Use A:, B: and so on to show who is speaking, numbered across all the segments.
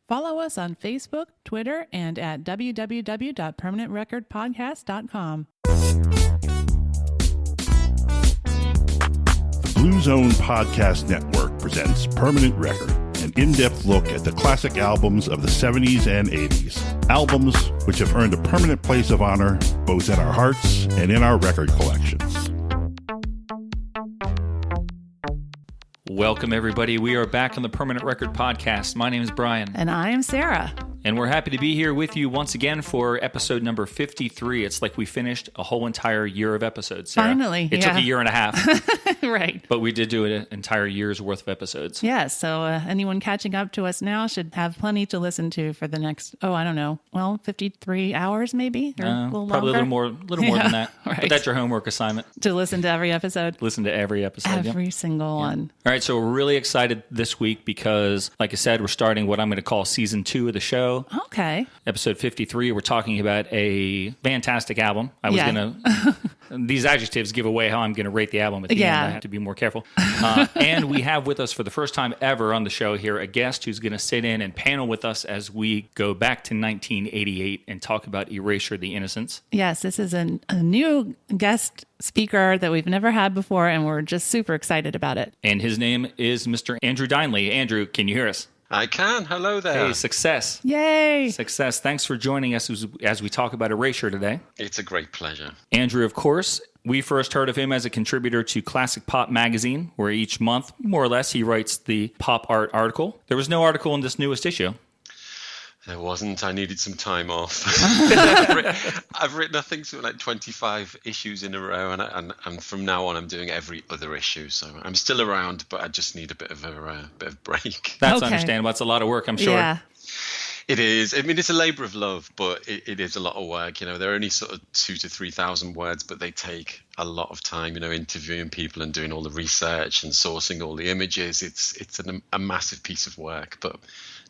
A: Follow us on Facebook, Twitter, and at www.permanentrecordpodcast.com.
B: Blue Zone Podcast Network presents Permanent Record, an in-depth look at the classic albums of the 70s and 80s. Albums which have earned a permanent place of honor both in our hearts and in our record collections.
C: Welcome, everybody. We are back on the Permanent Record Podcast. My name is Brian.
A: And I am Sarah.
C: And we're happy to be here with you once again for episode number 53. It's like we finished a whole entire year of episodes, Sarah.
A: Finally,
C: It took a year and a half.
A: Right.
C: But we did do an entire year's worth of episodes.
A: Yeah, so anyone catching up to us now should have plenty to listen to for the next, 53 hours maybe? Or a little
C: probably
A: longer?
C: a little more than that.
A: Right.
C: But that's your homework assignment.
A: To listen to every episode?
C: Listen to every episode.
A: Every single one.
C: All right, so we're really excited this week because, like I said, we're starting what I'm going to call season 2 of the show.
A: Okay.
C: Episode 53, we're talking about a fantastic album. I was going to... These adjectives give away how I'm going to rate the album at the end. I have to be more careful. And we have with us for the first time ever on the show here a guest who's going to sit in and panel with us as we go back to 1988 and talk about Erasure, the Innocents.
A: Yes, this is a new guest speaker that we've never had before, and we're just super excited about it.
C: And his name is Mr. Andrew Dineley. Andrew, can you hear us?
D: I can. Hello there.
C: Hey, success.
A: Yay.
C: Success. Thanks for joining us as we talk about Erasure today.
D: It's a great pleasure.
C: Andrew, of course, we first heard of him as a contributor to Classic Pop magazine, where each month, more or less, he writes the pop art article. There was no article in this newest issue.
D: There wasn't. I needed some time off. I've written, I think, something like 25 issues in a row, and from now on, I'm doing every other issue. So I'm still around, but I just need a bit of break.
C: That's understandable. That's a lot of work, I'm sure.
A: Yeah.
D: It is. I mean, it's a labor of love, but it is a lot of work. You know, they're only sort of 2,000 to 3,000 words, but they take a lot of time, interviewing people and doing all the research and sourcing all the images. It's a massive piece of work, but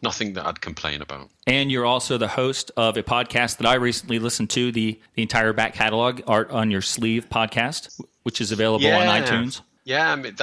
D: nothing that I'd complain about.
C: And you're also the host of a podcast that I recently listened to, the entire back catalog, Art on Your Sleeve podcast, which is available on iTunes.
D: Yeah, I mean,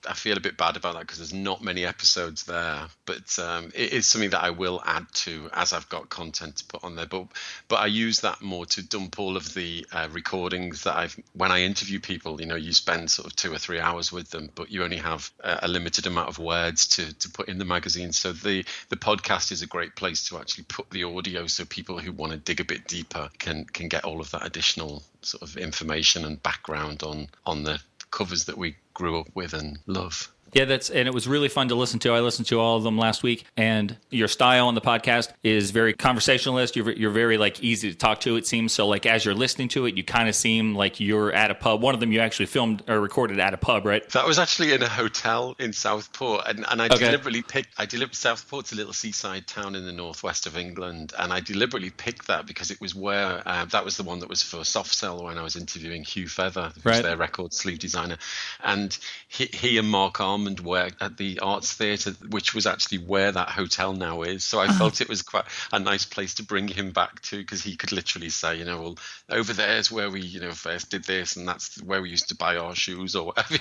D: I feel a bit bad about that because there's not many episodes there, but it is something that I will add to as I've got content to put on there. But I use that more to dump all of the recordings that when I interview people, you spend sort of 2 or 3 hours with them, but you only have a limited amount of words to put in the magazine. So the podcast is a great place to actually put the audio so people who want to dig a bit deeper can get all of that additional sort of information and background on the covers that we grew up with and love.
C: Yeah, and it was really fun to listen to. I listened to all of them last week, and your style on the podcast is very conversationalist. You're very easy to talk to, it seems. So as you're listening to it, you kind of seem like you're at a pub. One of them you actually filmed or recorded at a pub, right?
D: That was actually in a hotel in Southport, and I deliberately picked. Southport's a little seaside town in the northwest of England, and I deliberately picked that because it was where that was the one that was for Soft Cell when I was interviewing Hugh Feather, who's their record sleeve designer, and he and Mark Armand worked at the Arts Theatre, which was actually where that hotel now is. So I felt it was quite a nice place to bring him back to, because he could literally say, well, over there is where we, first did this, and that's where we used to buy our shoes or whatever.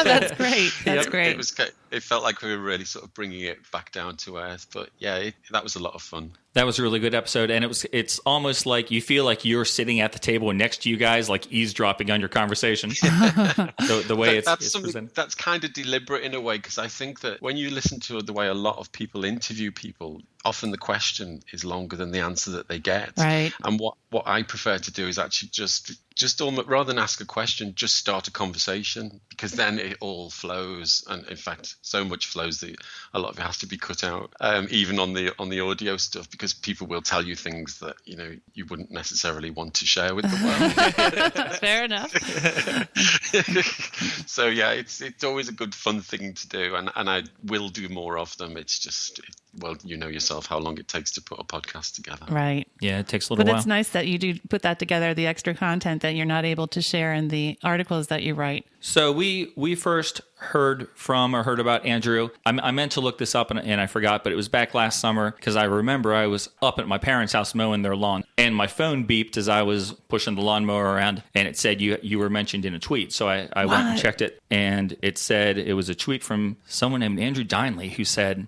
A: That's great. That's great.
D: It felt like we were really sort of bringing it back down to earth. But yeah, that was a lot of fun.
C: That was a really good episode, and it's almost like you feel like you're sitting at the table next to you guys, eavesdropping on your conversation. the way it's presented. That's
D: kind of deliberate in a way, because I think that when you listen to the way a lot of people interview people, often the question is longer than the answer that they get.
A: Right.
D: And what I prefer to do is actually just almost, rather than ask a question, just start a conversation, because then it all flows. And in fact, so much flows that a lot of it has to be cut out, even on the audio stuff, because people will tell you things that you wouldn't necessarily want to share with the world.
A: Fair enough.
D: So yeah, it's always a good fun thing to do, and I will do more of them. It's just, well, yourself how long it takes to put a podcast together.
A: Right.
C: Yeah, it takes a little while.
A: But it's nice that you do put that together, the extra content that you're not able to share in the articles that you write.
C: So we first heard about Andrew. I meant to look this up and I forgot, but it was back last summer, because I remember I was up at my parents' house mowing their lawn, and my phone beeped as I was pushing the lawnmower around, and it said you were mentioned in a tweet. So I went and checked it, and it said it was a tweet from someone named Andrew Dineley, who said,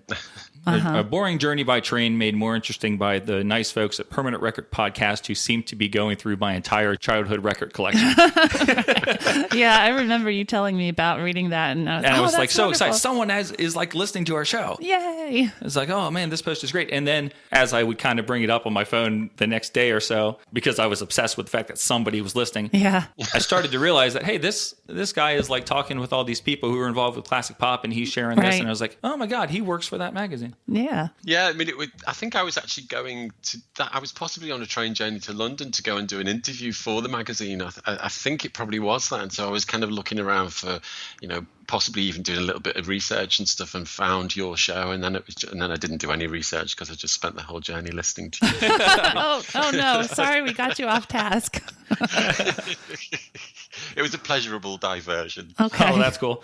C: A boring journey by train made more interesting by the nice folks at Permanent Record Podcast who seem to be going through my entire childhood record collection.
A: Yeah, I remember you telling me about reading that. And I was
C: like so
A: wonderful.
C: excited. Someone is like listening to our show.
A: Yay.
C: It's like, oh man, this post is great. And then as I would kind of bring it up on my phone the next day or so, because I was obsessed with the fact that somebody was listening,
A: yeah,
C: I started to realize that, hey, this guy is like talking with all these people who are involved with classic pop and he's sharing this. And I was like, oh my God, he works for that magazine.
A: Yeah.
D: Yeah, I mean, I think I was actually going to that. I was possibly on a train journey to London to go and do an interview for the magazine. I think it probably was that. And so I was kind of looking around for, possibly even doing a little bit of research and stuff, and found your show. And then I didn't do any research because I just spent the whole journey listening to you.
A: oh no, sorry, we got you off task.
D: It was a pleasurable diversion.
A: Okay.
C: Oh, that's cool.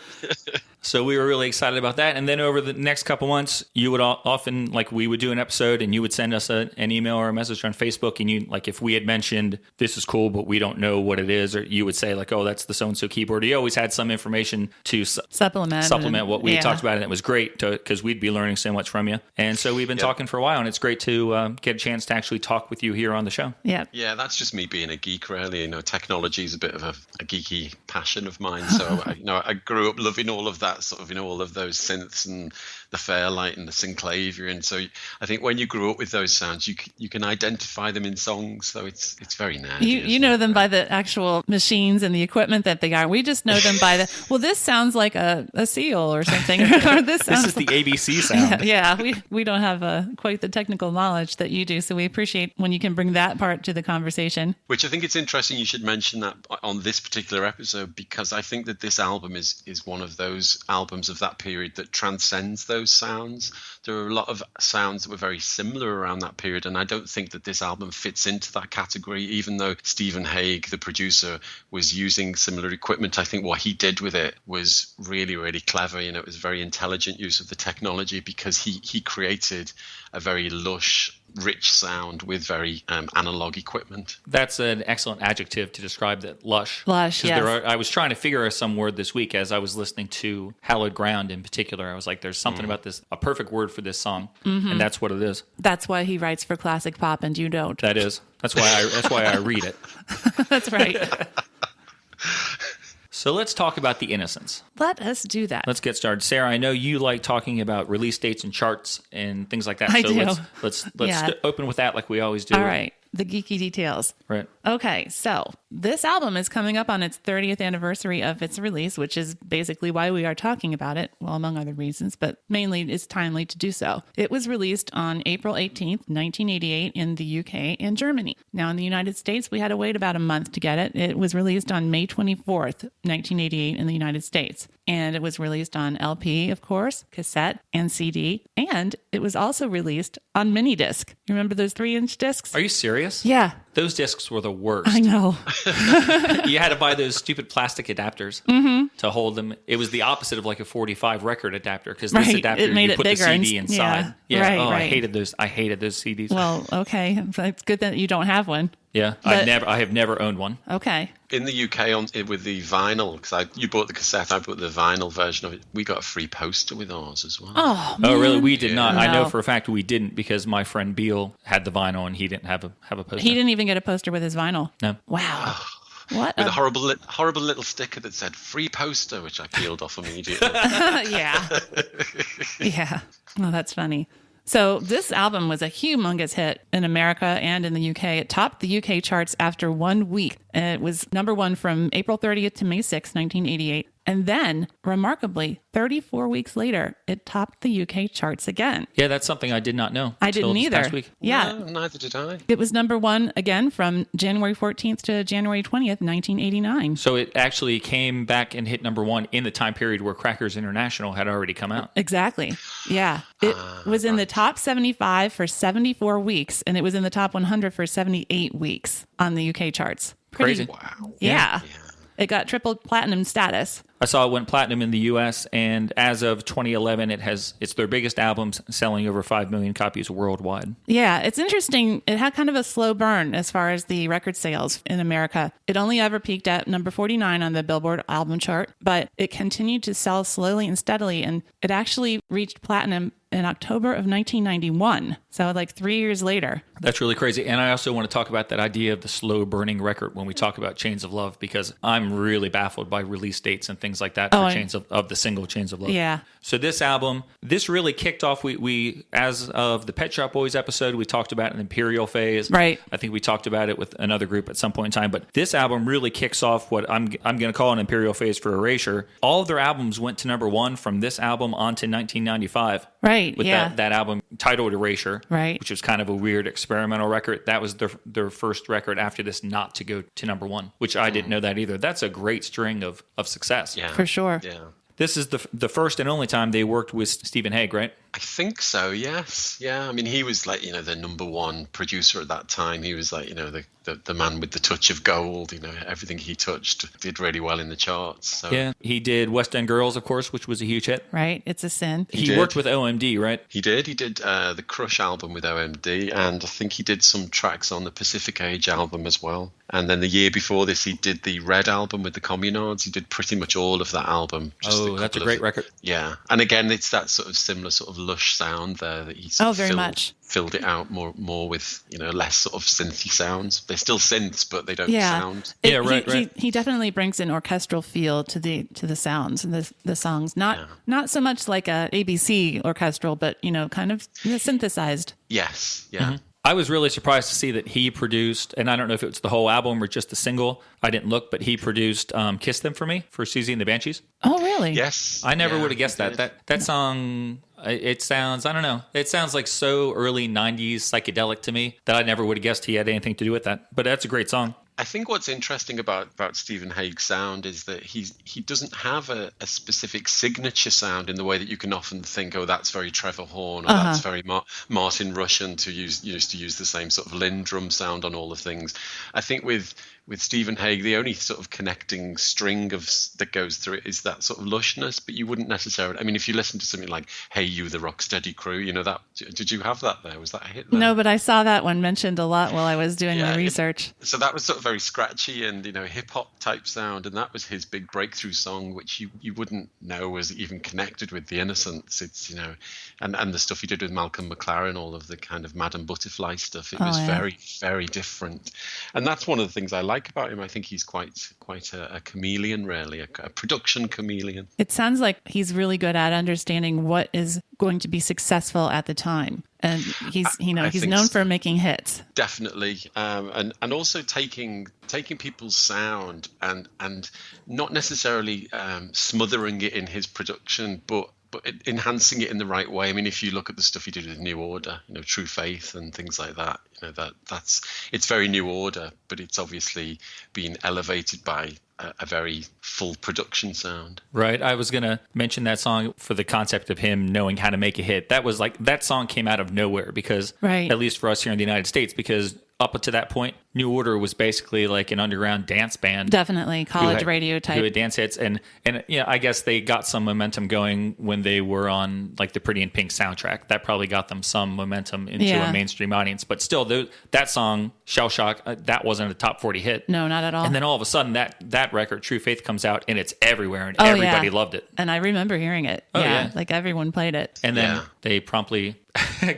C: So we were really excited about that. And then over the next couple months, you would often, like, we would do an episode and you would send us an email or a message on Facebook. And you, like, if we had mentioned this is cool, but we don't know what it is, or you would say like, oh, that's the so-and-so keyboard. You always had some information to supplement what we talked about. And it was great because we'd be learning so much from you. And so we've been talking for a while, and it's great to get a chance to actually talk with you here on the show.
A: Yeah.
D: Yeah, that's just me being a geek, really. Technology is a bit of a geeky passion of mine. So, I grew up loving all of that sort of, all of those synths and the Fairlight and the Synclavier. And so I think when you grew up with those sounds, you can identify them in songs. So it's very nerdy.
A: You know them by the actual machines and the equipment that they are. We just know them by well, this sounds like a seal or something. Or this
C: is the ABC sound.
A: Yeah, we don't have quite the technical knowledge that you do. So we appreciate when you can bring that part to the conversation.
D: Which I think it's interesting you should mention that on this particular episode, because I think that this album is one of those albums of that period that transcends those sounds. There are a lot of sounds that were very similar around that period, and I don't think that this album fits into that category, even though Stephen Hague, the producer, was using similar equipment. I think what he did with it was really, really clever. It was very intelligent use of the technology, because he created a very lush, rich sound with very analog equipment.
C: That's an excellent adjective to describe that, lush.
A: Lush, yes.
C: I was trying to figure out some word this week as I was listening to Hallowed Ground in particular. I was like, there's something about this, a perfect word for this song, and that's what it is.
A: That's why he writes for classic pop and you don't.
C: That's why I read it.
A: That's right.
C: So let's talk about The Innocents.
A: Let us do that.
C: Let's get started. Sarah, I know you like talking about release dates and charts and things like that.
A: I
C: so
A: do.
C: Let's open with that like we always do.
A: All right. The geeky details.
C: Right.
A: Okay, so this album is coming up on its 30th anniversary of its release, which is basically why we are talking about it, well, among other reasons, but mainly it's timely to do so. It was released on April 18th, 1988 in the UK and Germany. Now, in the United States, we had to wait about a month to get it. It was released on May 24th, 1988 in the United States. And it was released on LP, of course, cassette, and CD. And it was also released on mini disc. You remember those 3-inch discs?
C: Are you serious?
A: Yeah.
C: Those discs were the worst.
A: I know.
C: You had to buy those stupid plastic adapters to hold them. It was the opposite of like a 45 record adapter, because this adapter,
A: it made
C: you put
A: bigger
C: the CD inside.
A: Yeah. Right,
C: I
A: right.
C: hated those. I hated those CDs.
A: Well, okay. It's good that you don't have one.
C: Yeah,
A: But-
C: I have never owned one.
A: Okay.
D: In the UK, with the vinyl, because you bought the cassette, I bought the vinyl version of it. We got a free poster with ours as well.
A: Oh, man.
C: Oh, really? We did not. I know
A: No.
C: for a fact we didn't, because my friend Beal had the vinyl and he didn't have a poster.
A: He didn't even get a poster with his vinyl.
C: No.
A: Wow. What?
D: With a horrible little sticker that said "free poster," which I peeled off immediately.
A: Yeah. Yeah. Oh, that's funny. So this album was a humongous hit in America and in the UK. It topped the UK charts after 1 week. It was number 1 from April 30th to May 6th, 1988. And then, remarkably, 34 weeks later, it topped the UK charts again.
C: Yeah, that's something I did not know.
A: I didn't
C: till this
A: either.
C: past week.
A: Yeah.
D: No, neither did I.
A: It was number 1 again from January 14th to January 20th, 1989.
C: So it actually came back and hit number 1 in the time period where Crackers International had already come out.
A: Exactly. Yeah. It was in the top 75 for 74 weeks, and it was in the top 100 for 78 weeks on the UK charts.
C: Crazy.
D: Wow.
A: Yeah. It got triple platinum status.
C: I saw it went platinum in the U.S., and as of 2011, it's their biggest album, selling over 5 million copies worldwide.
A: Yeah, it's interesting. It had kind of a slow burn as far as the record sales in America. It only ever peaked at number 49 on the Billboard album chart, but it continued to sell slowly and steadily, and it actually reached platinum in October of 1991. So like 3 years later.
C: That's really crazy. And I also want to talk about that idea of the slow burning record when we talk about Chains of Love, because I'm really baffled by release dates and things like that for Chains of the single Chains of Love.
A: Yeah.
C: So this album, this really kicked off. We as of the Pet Shop Boys episode, we talked about an Imperial Phase.
A: Right.
C: I think we talked about it with another group at some point in time. But this album really kicks off what I'm going to call an Imperial Phase for Erasure. All of their albums went to number one from this album on to 1995.
A: Right.
C: With that album titled Erasure,
A: right,
C: which was kind of a weird experimental record. That was their first record after this not to go to number one, which I didn't know that either. That's a great string of success.
D: Yeah.
A: For sure.
D: Yeah.
C: This is the first and only time they worked with Stephen Hague, right?
D: I think so, yes. Yeah, I mean, he was like, the number one producer at that time. He was like, the man with the touch of gold. Everything he touched did really well in the charts. So.
C: Yeah, he did West End Girls, of course, which was a huge hit.
A: Right, It's a Sin.
C: He worked with OMD, right?
D: He did. He did the Crush album with OMD, and I think he did some tracks on the Pacific Age album as well. And then the year before this, he did the Red album with the Communards. He did pretty much all of that album.
C: That's a great record.
D: Yeah, and again, it's that sort of similar sort of lush sound there that he's filled it out more with less sort of synthy sounds. They're still synths, but they don't sound.
C: Right.
A: He definitely brings an orchestral feel to the sounds and the songs. Not so much like a ABC orchestral, but kind of synthesized.
D: Yes. Yeah.
C: Mm-hmm. I was really surprised to see that he produced, and I don't know if it was the whole album or just the single. I didn't look, but he produced "Kiss Them for Me" for Susie and the Banshees.
A: Oh, really?
D: Yes.
C: I never would have guessed that. That song, it sounds, I don't know, it sounds like so early 90s psychedelic to me that I never would have guessed he had anything to do with that. But that's a great song.
D: I think what's interesting about Stephen Hague's sound is that he doesn't have a specific signature sound in the way that you can often think, oh, that's very Trevor Horn, or that's very Martin Russian, to use the same sort of Lindrum sound on all the things. I think with Stephen Hague, the only sort of connecting string that goes through it is that sort of lushness, but you wouldn't necessarily. I mean, if you listen to something like "Hey You, the Rocksteady Crew," that. Did you have that there? Was that a hit there?
A: No, but I saw that one mentioned a lot while I was doing my research.
D: So that was sort of very scratchy and hip hop type sound, and that was his big breakthrough song, which you wouldn't know was even connected with The Innocents. It's and the stuff he did with Malcolm McLaren, all of the kind of Madame Butterfly stuff. It was very, very different, and that's one of the things I like about him. I think he's quite a chameleon, really, a production chameleon.
A: It sounds like he's really good at understanding what is going to be successful at the time, and he's known for making hits.
D: Definitely, and also taking people's sound and not necessarily smothering it in his production, but enhancing it in the right way. I mean, if you look at the stuff he did with New Order, True Faith and things like that, it's very New Order, but it's obviously been elevated by a very full production sound. Right.
C: I was going to mention that song for the concept of him knowing how to make a hit. That was like, that song came out of nowhere because, at least for us here in the United States, because up to that point, New Order was basically like an underground dance band.
A: Definitely college radio type.
C: Who had dance hits. And I guess they got some momentum going when they were on like the Pretty in Pink soundtrack. That probably got them some momentum into a mainstream audience. But still, that song, Shell Shock, that wasn't a top 40 hit.
A: No, not at all.
C: And then all of a sudden, that record, True Faith, comes out and it's everywhere and everybody loved it.
A: And I remember hearing it. Like everyone played it.
C: And then they promptly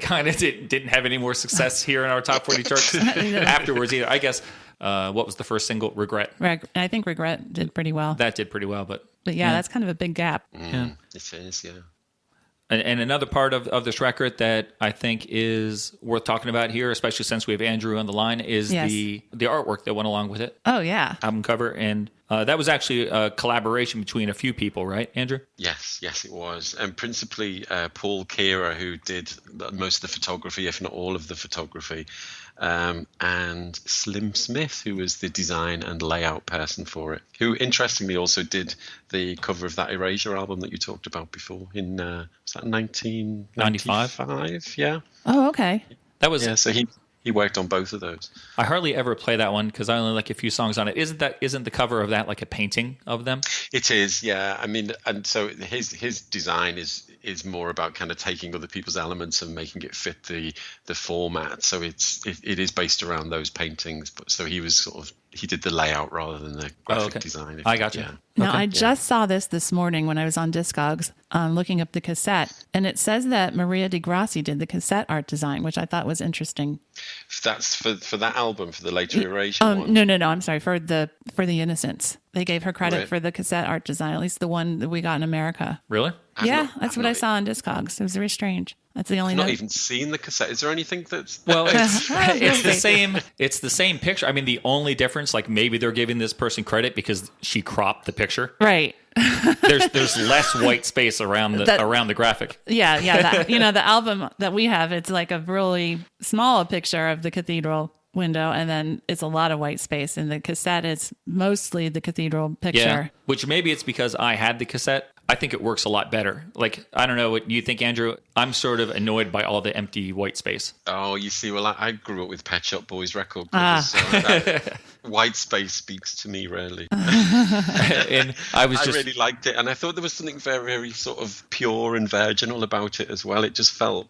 C: kind of didn't have any more success here in our top 40 charts afterwards either. I guess, what was the first single? Regret.
A: I think Regret did pretty well.
C: That did pretty well, but
A: that's kind of a big gap.
D: It is, yeah.
C: And another part of this record that I think is worth talking about here, especially since we have Andrew on the line, is the artwork that went along with it.
A: Oh, yeah.
C: Album cover. And that was actually a collaboration between a few people, right, Andrew?
D: Yes, it was. And principally Paul Kira, who did most of the photography, if not all of the photography, and Slim Smith, who was the design and layout person for it, who interestingly also did the cover of that Erasure album that you talked about before in, was that 1995? Yeah.
A: Oh, okay.
C: That was...
D: Yeah, so he he worked on both of those.
C: I hardly ever play that one because I only like a few songs on it. Isn't the cover of that like a painting of them?
D: It is, yeah. I mean, and so his design is more about kind of taking other people's elements and making it fit the format. So it is based around those paintings. But so he did the layout rather than the graphic design.
C: I got you.
D: Yeah.
A: Now, I just saw this morning when I was on Discogs looking up the cassette, and it says that Maria Di Grassi did the cassette art design, which I thought was interesting.
D: That's for that album, for the later Erasure one?
A: No, I'm sorry, for the Innocents. They gave her credit for the cassette art design, at least the one that we got in America.
C: Really?
A: That's what I saw on Discogs. It was very strange. That's the only.
D: I've not even seen the cassette. Is there anything that's?
C: Well, it's the same. It's the same picture. I mean, the only difference, like maybe they're giving this person credit because she cropped the picture.
A: Right.
C: There's less white space around the graphic.
A: Yeah. The album that we have, it's like a really small picture of the cathedral window, and then it's a lot of white space. And the cassette is mostly the cathedral picture.
C: Yeah, which maybe it's because I had the cassette. I think it works a lot better. Like, I don't know what you think, Andrew. I'm sort of annoyed by all the empty white space.
D: Oh, you see, well, I grew up with Pet Shop Boys record covers, so that white space speaks to me rarely.
C: And I
D: really liked it, and I thought there was something very, very sort of pure and virginal about it as well. It just felt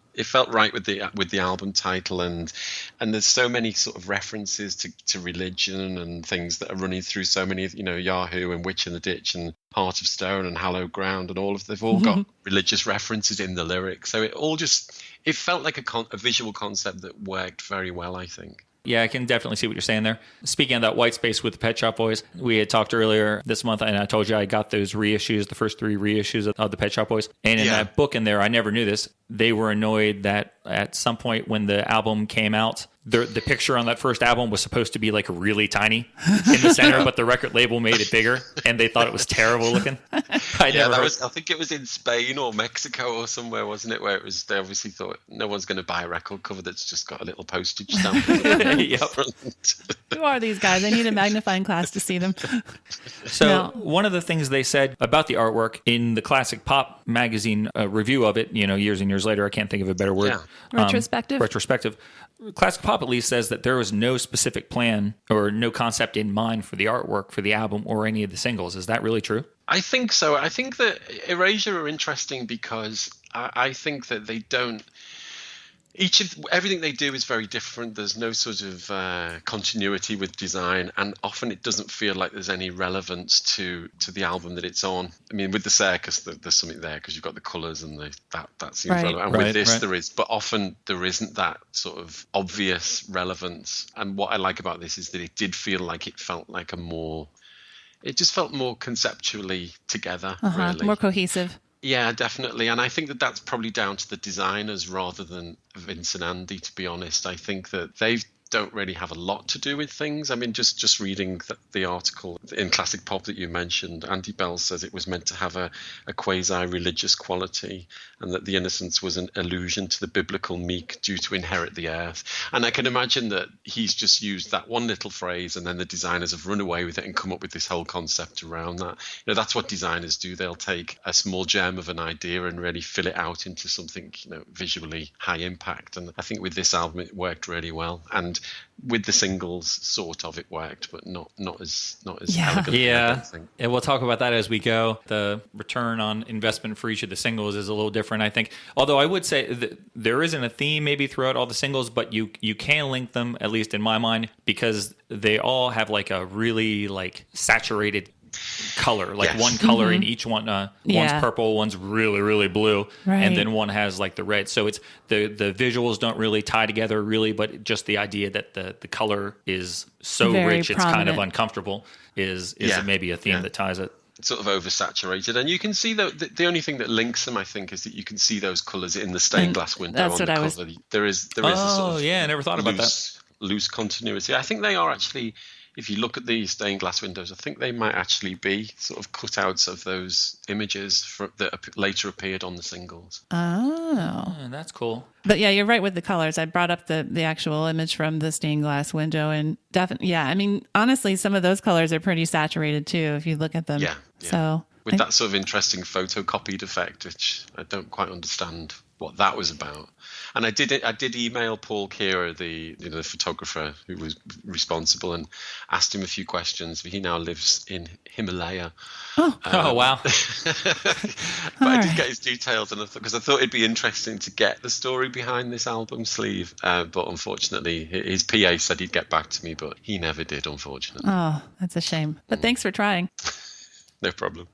D: right with the album title, and there's so many sort of references to religion and things that are running through so many, Yahoo and Witch in the Ditch and Heart of Stone and Hallowed Ground, and they've all got religious references in the lyrics. So it felt like a visual concept that worked very well, I think.
C: Yeah, I can definitely see what you're saying there. Speaking of that white space with the Pet Shop Boys, we had talked earlier this month, and I told you I got those reissues, the first 3 reissues of the Pet Shop Boys. And in that book in there, I never knew this, they were annoyed that at some point when the album came out, the picture on that first album was supposed to be like really tiny in the center, but the record label made it bigger, and they thought it was terrible looking. I
D: think it was in Spain or Mexico or somewhere, wasn't it? Where they obviously thought no one's going to buy a record cover that's just got a little postage stamp.
A: Who are these guys? I need a magnifying glass to see them.
C: So one of the things they said about the artwork in the Classic Pop magazine review of it, years and years later, I can't think of a better word.
A: Yeah.
C: Retrospective. Classic Pop at least says that there was no specific plan or no concept in mind for the artwork for the album or any of the singles. Is that really true?
D: I think so. I think that Erasure are interesting because I think that they don't. Everything they do is very different. There's no sort of continuity with design, and often it doesn't feel like there's any relevance to the album that it's on. I mean, with the Circus, there's something there because you've got the colours and that seems relevant. And with this, there is, but often there isn't that sort of obvious relevance. And what I like about this is that it did feel like it felt like it just felt more conceptually together, really.
A: More cohesive.
D: Yeah, definitely. And I think that that's probably down to the designers rather than Vince and Andy, to be honest. I think that they don't really have a lot to do with things. I mean, just reading the article in Classic Pop that you mentioned, Andy Bell says it was meant to have a quasi-religious quality, and that the Innocents was an allusion to the biblical meek due to inherit the earth. And I can imagine that he's just used that one little phrase, and then the designers have run away with it and come up with this whole concept around that. That's what designers do. They'll take a small gem of an idea and really fill it out into something, visually high impact. And I think with this album, it worked really well. And with the singles, sort of, it worked, but not as elegantly, I don't think.
C: And we'll talk about that as we go. The return on investment for each of the singles is a little different, I think. Although I would say that there isn't a theme maybe throughout all the singles, but you can link them, at least in my mind, because they all have like a really like saturated color, like one color in each one. One's purple, one's really, really blue, and then one has like the red. So it's the visuals don't really tie together really, but just the idea that the color is so
A: very
C: rich,
A: prominent.
C: it's kind of uncomfortable is maybe a theme that ties it.
D: It's sort of oversaturated, and you can see the only thing that links them, I think, is that you can see those colors in the stained glass window on the cover. There is a sort of
C: I never thought about that.
D: Loose continuity. I think they are actually. If you look at the stained glass windows, I think they might actually be sort of cutouts of those images that later appeared on the singles.
A: Oh,
C: that's cool.
A: But yeah, you're right with the colors. I brought up the actual image from the stained glass window, and definitely, I mean, honestly, some of those colors are pretty saturated too, if you look at them.
D: Yeah.
A: So
D: with that sort of interesting photocopied effect, which I don't quite understand what that was about. And I did email Paul Kira, the photographer who was responsible, and asked him a few questions. He now lives in Himalaya.
C: Oh wow!
D: But I did get his details, and because I thought it'd be interesting to get the story behind this album sleeve. But unfortunately, his PA said he'd get back to me, but he never did, unfortunately.
A: Oh, that's a shame. But thanks for trying.
D: No problem.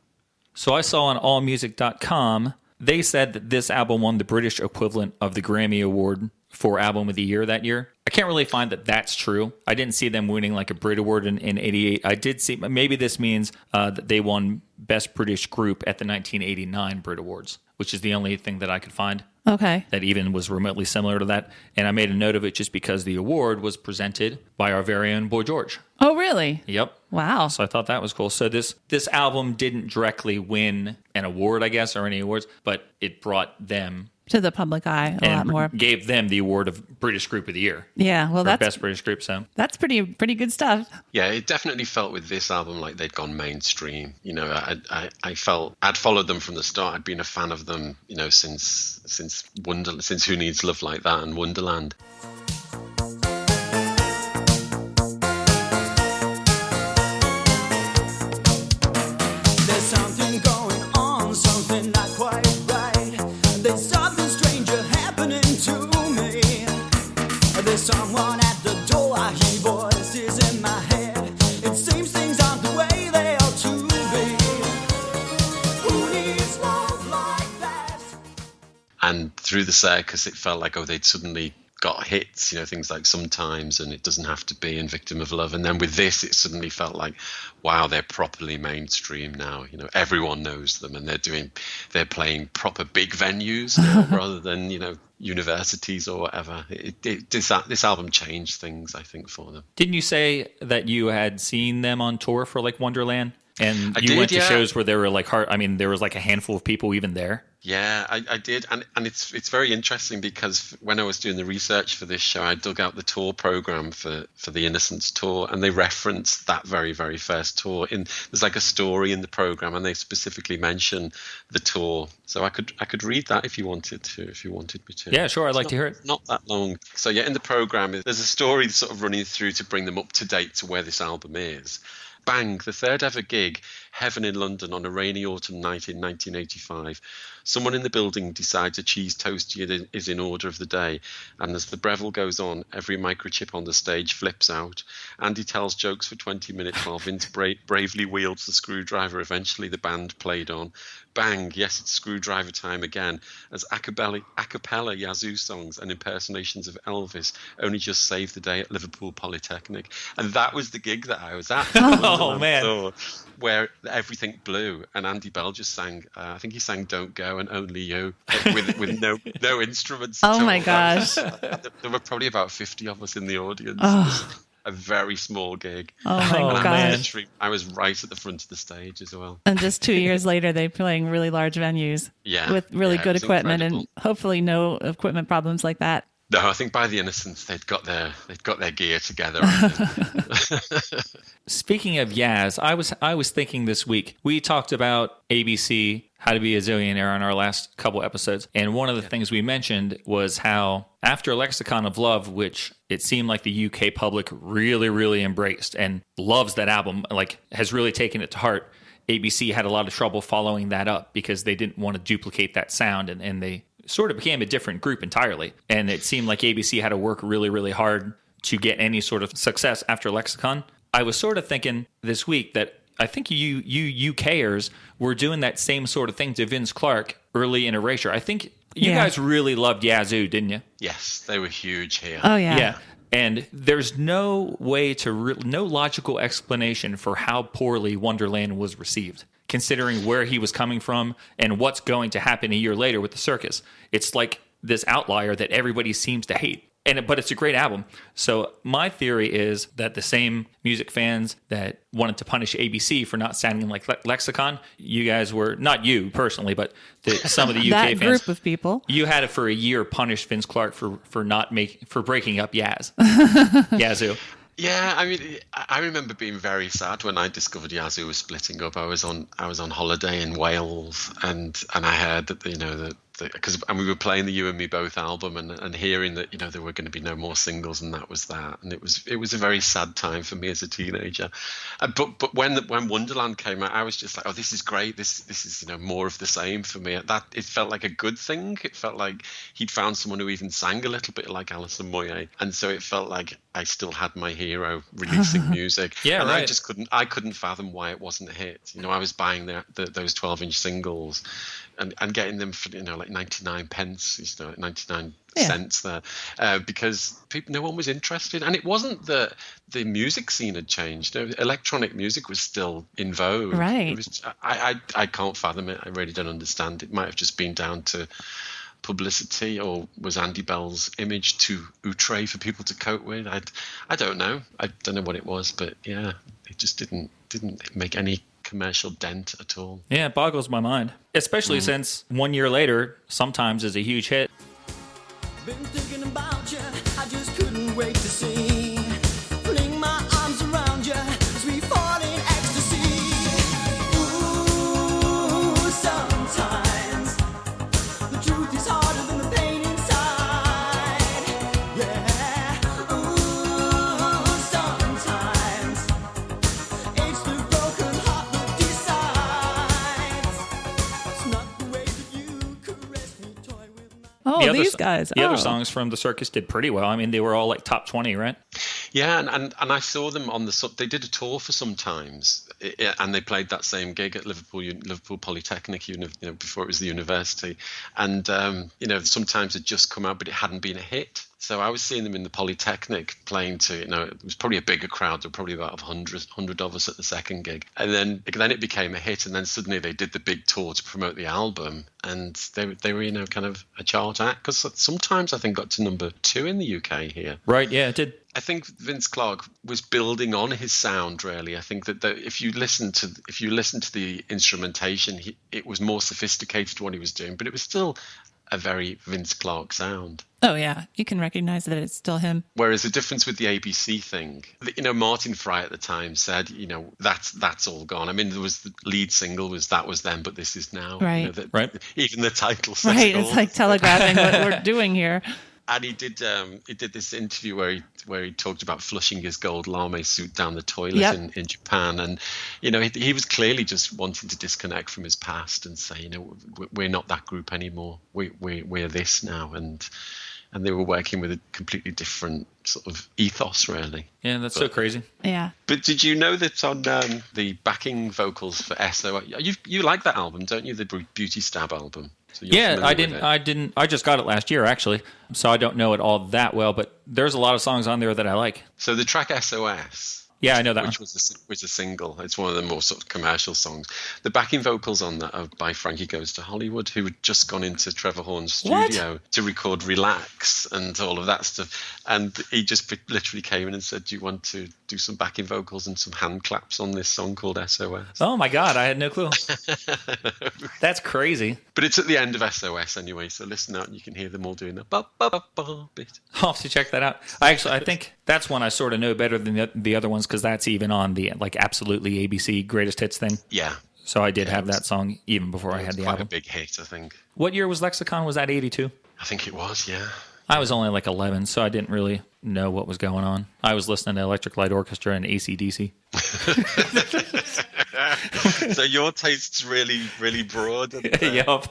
C: So I saw on allmusic.com, they said that this album won the British equivalent of the Grammy Award for Album of the Year that year. I can't really find that that's true. I didn't see them winning like a Brit Award in 88. I did see, maybe this means that they won Best British Group at the 1989 Brit Awards, which is the only thing that I could find.
A: Okay.
C: That even was remotely similar to that. And I made a note of it just because the award was presented by our very own Boy George.
A: Oh, really?
C: Yep.
A: Wow.
C: So I thought that was cool. So this album didn't directly win an award, I guess, or any awards, but it brought them
A: to the public eye a lot more.
C: Gave them the award of British Group of the Year.
A: Yeah, well, that's
C: Best British Group. So
A: that's pretty good stuff.
D: Yeah, it definitely felt with this album like they'd gone mainstream. You know, I felt I'd followed them from the start. I'd been a fan of them, you know, since Who Needs Love Like That and Wonderland.
E: There's something going on, something not quite right. There's something stranger happening to me. There's someone at the door, I hear voices in my head. It seems things aren't the way they ought to be. Who needs love like that?
D: And through the circus, it felt like, they'd suddenly got hits, you know, things like Sometimes and It Doesn't Have to Be and Victim of Love. And then with this, it suddenly felt like, wow, they're properly mainstream now. You know, everyone knows them, and they're playing proper big venues now rather than, you know, universities or whatever. This album changed things, I think, for them.
C: Didn't you say that you had seen them on tour for like Wonderland? And you went to
D: yeah.
C: shows where there were like there was like a handful of people even there.
D: Yeah, I did, and it's very interesting because when I was doing the research for this show, I dug out the tour program for the Innocence tour, and they referenced that very, very first tour. There's like a story in the program, and they specifically mention the tour. So I could read that if you wanted me to.
C: Yeah, sure, I'd like to hear it.
D: Not that long. So yeah, in the program, there's a story sort of running through to bring them up to date to where this album is. Bang, the third ever gig, Heaven in London on a rainy autumn night in 1985. Someone in the building decides a cheese toastie is in order of the day, and as the Breville goes on, every microchip on the stage flips out. Andy tells jokes for 20 minutes while Vince bravely wields the screwdriver. Eventually the band played on. Bang, yes, it's screwdriver time again, as a cappella Yazoo songs and impersonations of Elvis only just saved the day at Liverpool Polytechnic. And that was the gig that I was at.
C: Oh, man.
D: Tour, where everything blew, and Andy Bell just sang, I think he sang Don't Go and Only You, with no instruments.
A: Oh, my gosh.
D: There were probably about 50 of us in the audience.
A: Oh.
D: A very small gig.
A: Oh my gosh.
D: I was right at the front of the stage as well.
A: And just 2 years later, they're playing really large venues with really good equipment, and hopefully no equipment problems like that.
D: No, I think by the Innocence, they'd got their gear together.
C: Speaking of Yaz, I was thinking this week, we talked about ABC, How to Be a Zillionaire, on our last couple episodes. And one of the things we mentioned was how after Lexicon of Love, which it seemed like the UK public really, really embraced and loves that album, like has really taken it to heart, ABC had a lot of trouble following that up because they didn't want to duplicate that sound, and they sort of became a different group entirely. And it seemed like ABC had to work really, really hard to get any sort of success after Lexicon. I was sort of thinking this week that I think you UKers were doing that same sort of thing to Vince Clarke early in Erasure. I think you guys really loved Yazoo, didn't you?
D: Yes, they were huge here.
A: Oh, yeah.
C: Yeah. And there's no way no logical explanation for how poorly Wonderland was received, considering where he was coming from and what's going to happen a year later with the Circus. It's like this outlier that everybody seems to hate. But it's a great album. So my theory is that the same music fans that wanted to punish ABC for not sounding like Lexicon, you guys were, not you personally, but some of the UK
A: that
C: fans.
A: That group of people.
C: You had it for a year punish Vince Clarke for breaking up Yazoo.
D: Yeah, I mean, I remember being very sad when I discovered Yazoo was splitting up. I was on holiday in Wales, and I heard that and we were playing the You and Me Both album, and hearing that, you know, there were going to be no more singles, and that was that. And it was a very sad time for me as a teenager. But when Wonderland came out, I was just like, oh, this is great. This is, you know, more of the same for me. That it felt like a good thing. It felt like he'd found someone who even sang a little bit like Alison Moyet, and so it felt like I still had my hero releasing music.
C: Yeah,
D: and
C: right.
D: I couldn't fathom why it wasn't a hit. You know, I was buying those 12-inch singles and getting them for, you know, like 99 pence, you know, like 99 cents there, because no one was interested. And it wasn't that the music scene had changed. You know, electronic music was still in vogue.
A: Right.
D: It was, I can't fathom it. I really don't understand. It might have just been down to publicity, or was Andy Bell's image too outre for people to cope with? I don't know. I don't know what it was, but yeah, it just didn't make any commercial dent at all.
C: Yeah, it boggles my mind, especially since 1 year later sometimes is a huge hit.
E: Been thinking about you, I just couldn't wait to see. Fling my arms around you as we fall in ecstasy. Ooh, sometimes the truth is harder than the pain inside. Yeah. Ooh, sometimes it's the broken heart that decides. It's not the way that you caress me, toy with my...
A: Oh, these guys.
C: The other songs from the Circus did pretty well. I mean, they were all like top 20, right?
D: Yeah, and I saw them on they did a tour for some times, and they played that same gig at Liverpool Polytechnic, you know, before it was the university. And you know, sometimes it just come out, but it hadn't been a hit. So I was seeing them in the Polytechnic playing to, you know, it was probably a bigger crowd. There were probably about 100 of us at the second gig. And then it became a hit. And then suddenly they did the big tour to promote the album. And they were, you know, kind of a chart act. Because sometimes I think got to number 2 in the UK here.
C: Right, yeah, it did.
D: I think Vince Clarke was building on his sound, really. I think that if you listen to the instrumentation, it was more sophisticated what he was doing, but it was still a very Vince Clarke sound.
A: Oh, yeah. You can recognize that it's still him.
D: Whereas the difference with the ABC thing, you know, Martin Fry at the time said, you know, that's all gone. I mean, there was the lead single was That Was Then, But This Is Now.
A: Right.
D: You know,
C: Right.
D: Even the title says
A: Right.
D: it
A: It's
D: all.
A: like telegraphing what we're doing here.
D: And he did this interview where he talked about flushing his gold lame suit down the toilet in Japan, and you know he was clearly just wanting to disconnect from his past and say, you know, we're not that group anymore. We're this now, and they were working with a completely different sort of ethos, really.
C: Yeah, that's so crazy.
A: Yeah.
D: But did you know that on the backing vocals for SOS, you like that album, don't you? The Beauty Stab album. So
C: yeah, I didn't. I just got it last year, actually, so I don't know it all that well. But there's a lot of songs on there that I like.
D: So the track SOS.
C: Yeah, I know that
D: which
C: one.
D: was a single. It's one of the more sort of commercial songs. The backing vocals on that are by Frankie Goes to Hollywood, who had just gone into Trevor Horn's studio to record Relax and all of that stuff. And he just literally came in and said, do you want to do some backing vocals and some hand claps on this song called SOS?
C: Oh my God, I had no clue. That's crazy.
D: But it's at the end of SOS anyway, so listen out and you can hear them all doing the ba-ba-ba-ba bit.
C: I'll have to check that out. I think that's one I sort of know better than the other ones, because that's even on the like absolutely ABC greatest hits thing.
D: Yeah.
C: So I did have that song even before I had the
D: quite
C: album.
D: A big hit, I think.
C: What year was Lexicon? Was that 82?
D: I think it was, yeah.
C: I was only like 11, so I didn't really know what was going on. I was listening to Electric Light Orchestra and AC/DC.
D: So your taste's really, really broad.
C: Yep.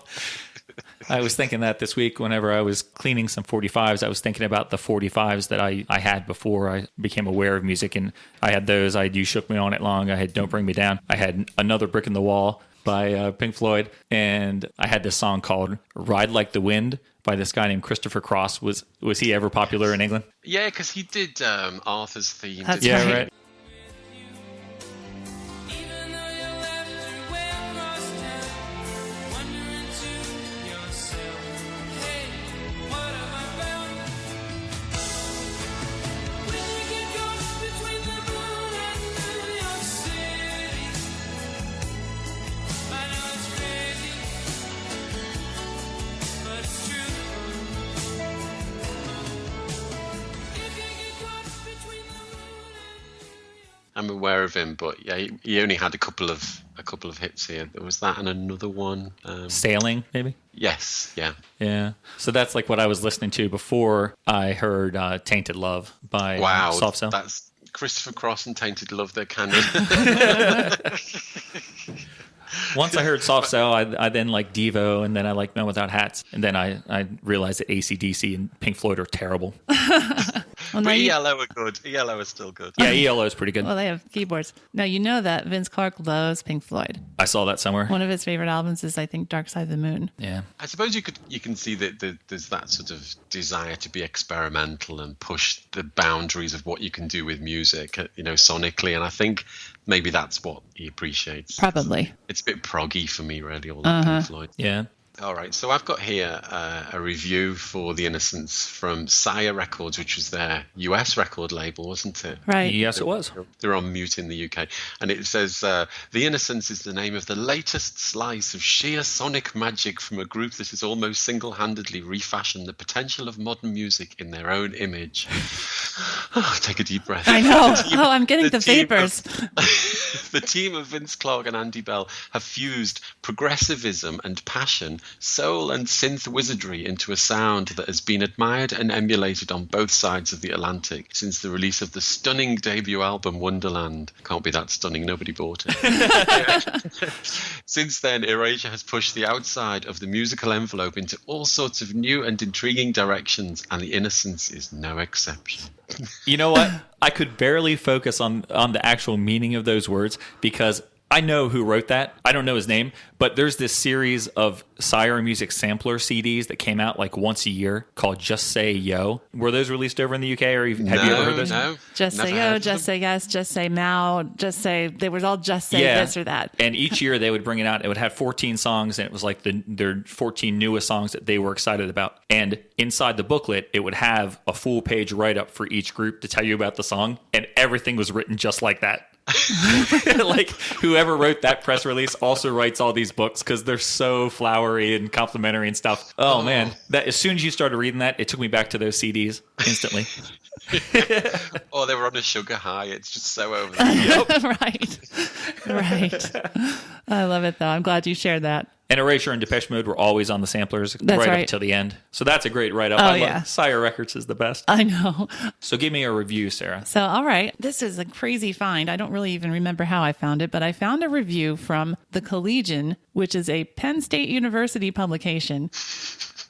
C: I was thinking that this week whenever I was cleaning some 45s. I was thinking about the 45s that I had before I became aware of music. And I had those. I had You Shook Me All Night Long. I had Don't Bring Me Down. I had Another Brick in the Wall by Pink Floyd. And I had this song called Ride Like the Wind by this guy named Christopher Cross. Was he ever popular in England?
D: Yeah, because he did Arthur's theme.
A: That's
C: Yeah,
A: right.
C: right.
D: I'm aware of him, but yeah, he only had a couple of hits here. There was that and another one.
C: Sailing, maybe?
D: Yes, yeah.
C: Yeah. So that's like what I was listening to before I heard Tainted Love by Soft Cell.
D: That's Christopher Cross and Tainted Love, they're canon.
C: Once I heard Soft Cell, I then liked Devo, and then I liked Men Without Hats, and then I realized that AC/DC and Pink Floyd are terrible.
D: But ELO are good. ELO is still good.
C: Yeah, ELO is pretty good.
A: Well, they have keyboards. Now, you know that Vince Clarke loves Pink Floyd.
C: I saw that somewhere.
A: One of his favorite albums is, I think, Dark Side of the Moon.
C: Yeah.
D: I suppose you can see that there's that sort of desire to be experimental and push the boundaries of what you can do with music, sonically. And I think maybe that's what he appreciates.
A: Probably.
D: It's a bit proggy for me, really, all that Pink Floyd.
C: Yeah.
D: All right, so I've got here a review for The Innocents from Sire Records, which was their US record label, wasn't it?
A: Right.
C: Yes, it was.
D: They're on mute in the UK. And it says, The Innocents is the name of the latest slice of sheer sonic magic from a group that has almost single-handedly refashioned the potential of modern music in their own image. Oh, take a deep breath.
A: I know. I'm getting the vapors.
D: The team of Vince Clarke and Andy Bell have fused progressivism and passion, soul and synth wizardry into a sound that has been admired and emulated on both sides of the Atlantic since the release of the stunning debut album Wonderland. Can't be that stunning, nobody bought it. Since then, Erasure has pushed the outside of the musical envelope into all sorts of new and intriguing directions, and The Innocents is no exception.
C: You know what? I could barely focus on the actual meaning of those words because I know who wrote that. I don't know his name, but there's this series of Sire Music sampler CDs that came out like once a year called Just Say Yo. Were those released over in the UK, or have you ever heard those?
D: No.
A: Just say yo, just say yes, just say now, just say, they were all just say this or that.
C: And each year they would bring it out. It would have 14 songs, and it was like their 14 newest songs that they were excited about. And inside the booklet, it would have a full page write-up for each group to tell you about the song, and everything was written just like that. Like whoever wrote that press release also writes all these books because they're so flowery and complimentary and stuff. Oh man, that as soon as you started reading that, it took me back to those CDs instantly.
D: Oh, they were on a sugar high. It's just so over there.
A: Right. I love it though. I'm glad you shared that.
C: And Erasure and Depeche Mode were always on the samplers
A: That's
C: right
A: right.
C: up until the end. So that's a great write-up.
A: Oh,
C: I
A: yeah.
C: love Sire Records is the best.
A: I know.
C: So give me a review, Sarah.
A: So, all right. This is a crazy find. I don't really even remember how I found it, but I found a review from The Collegian, which is a Penn State University publication.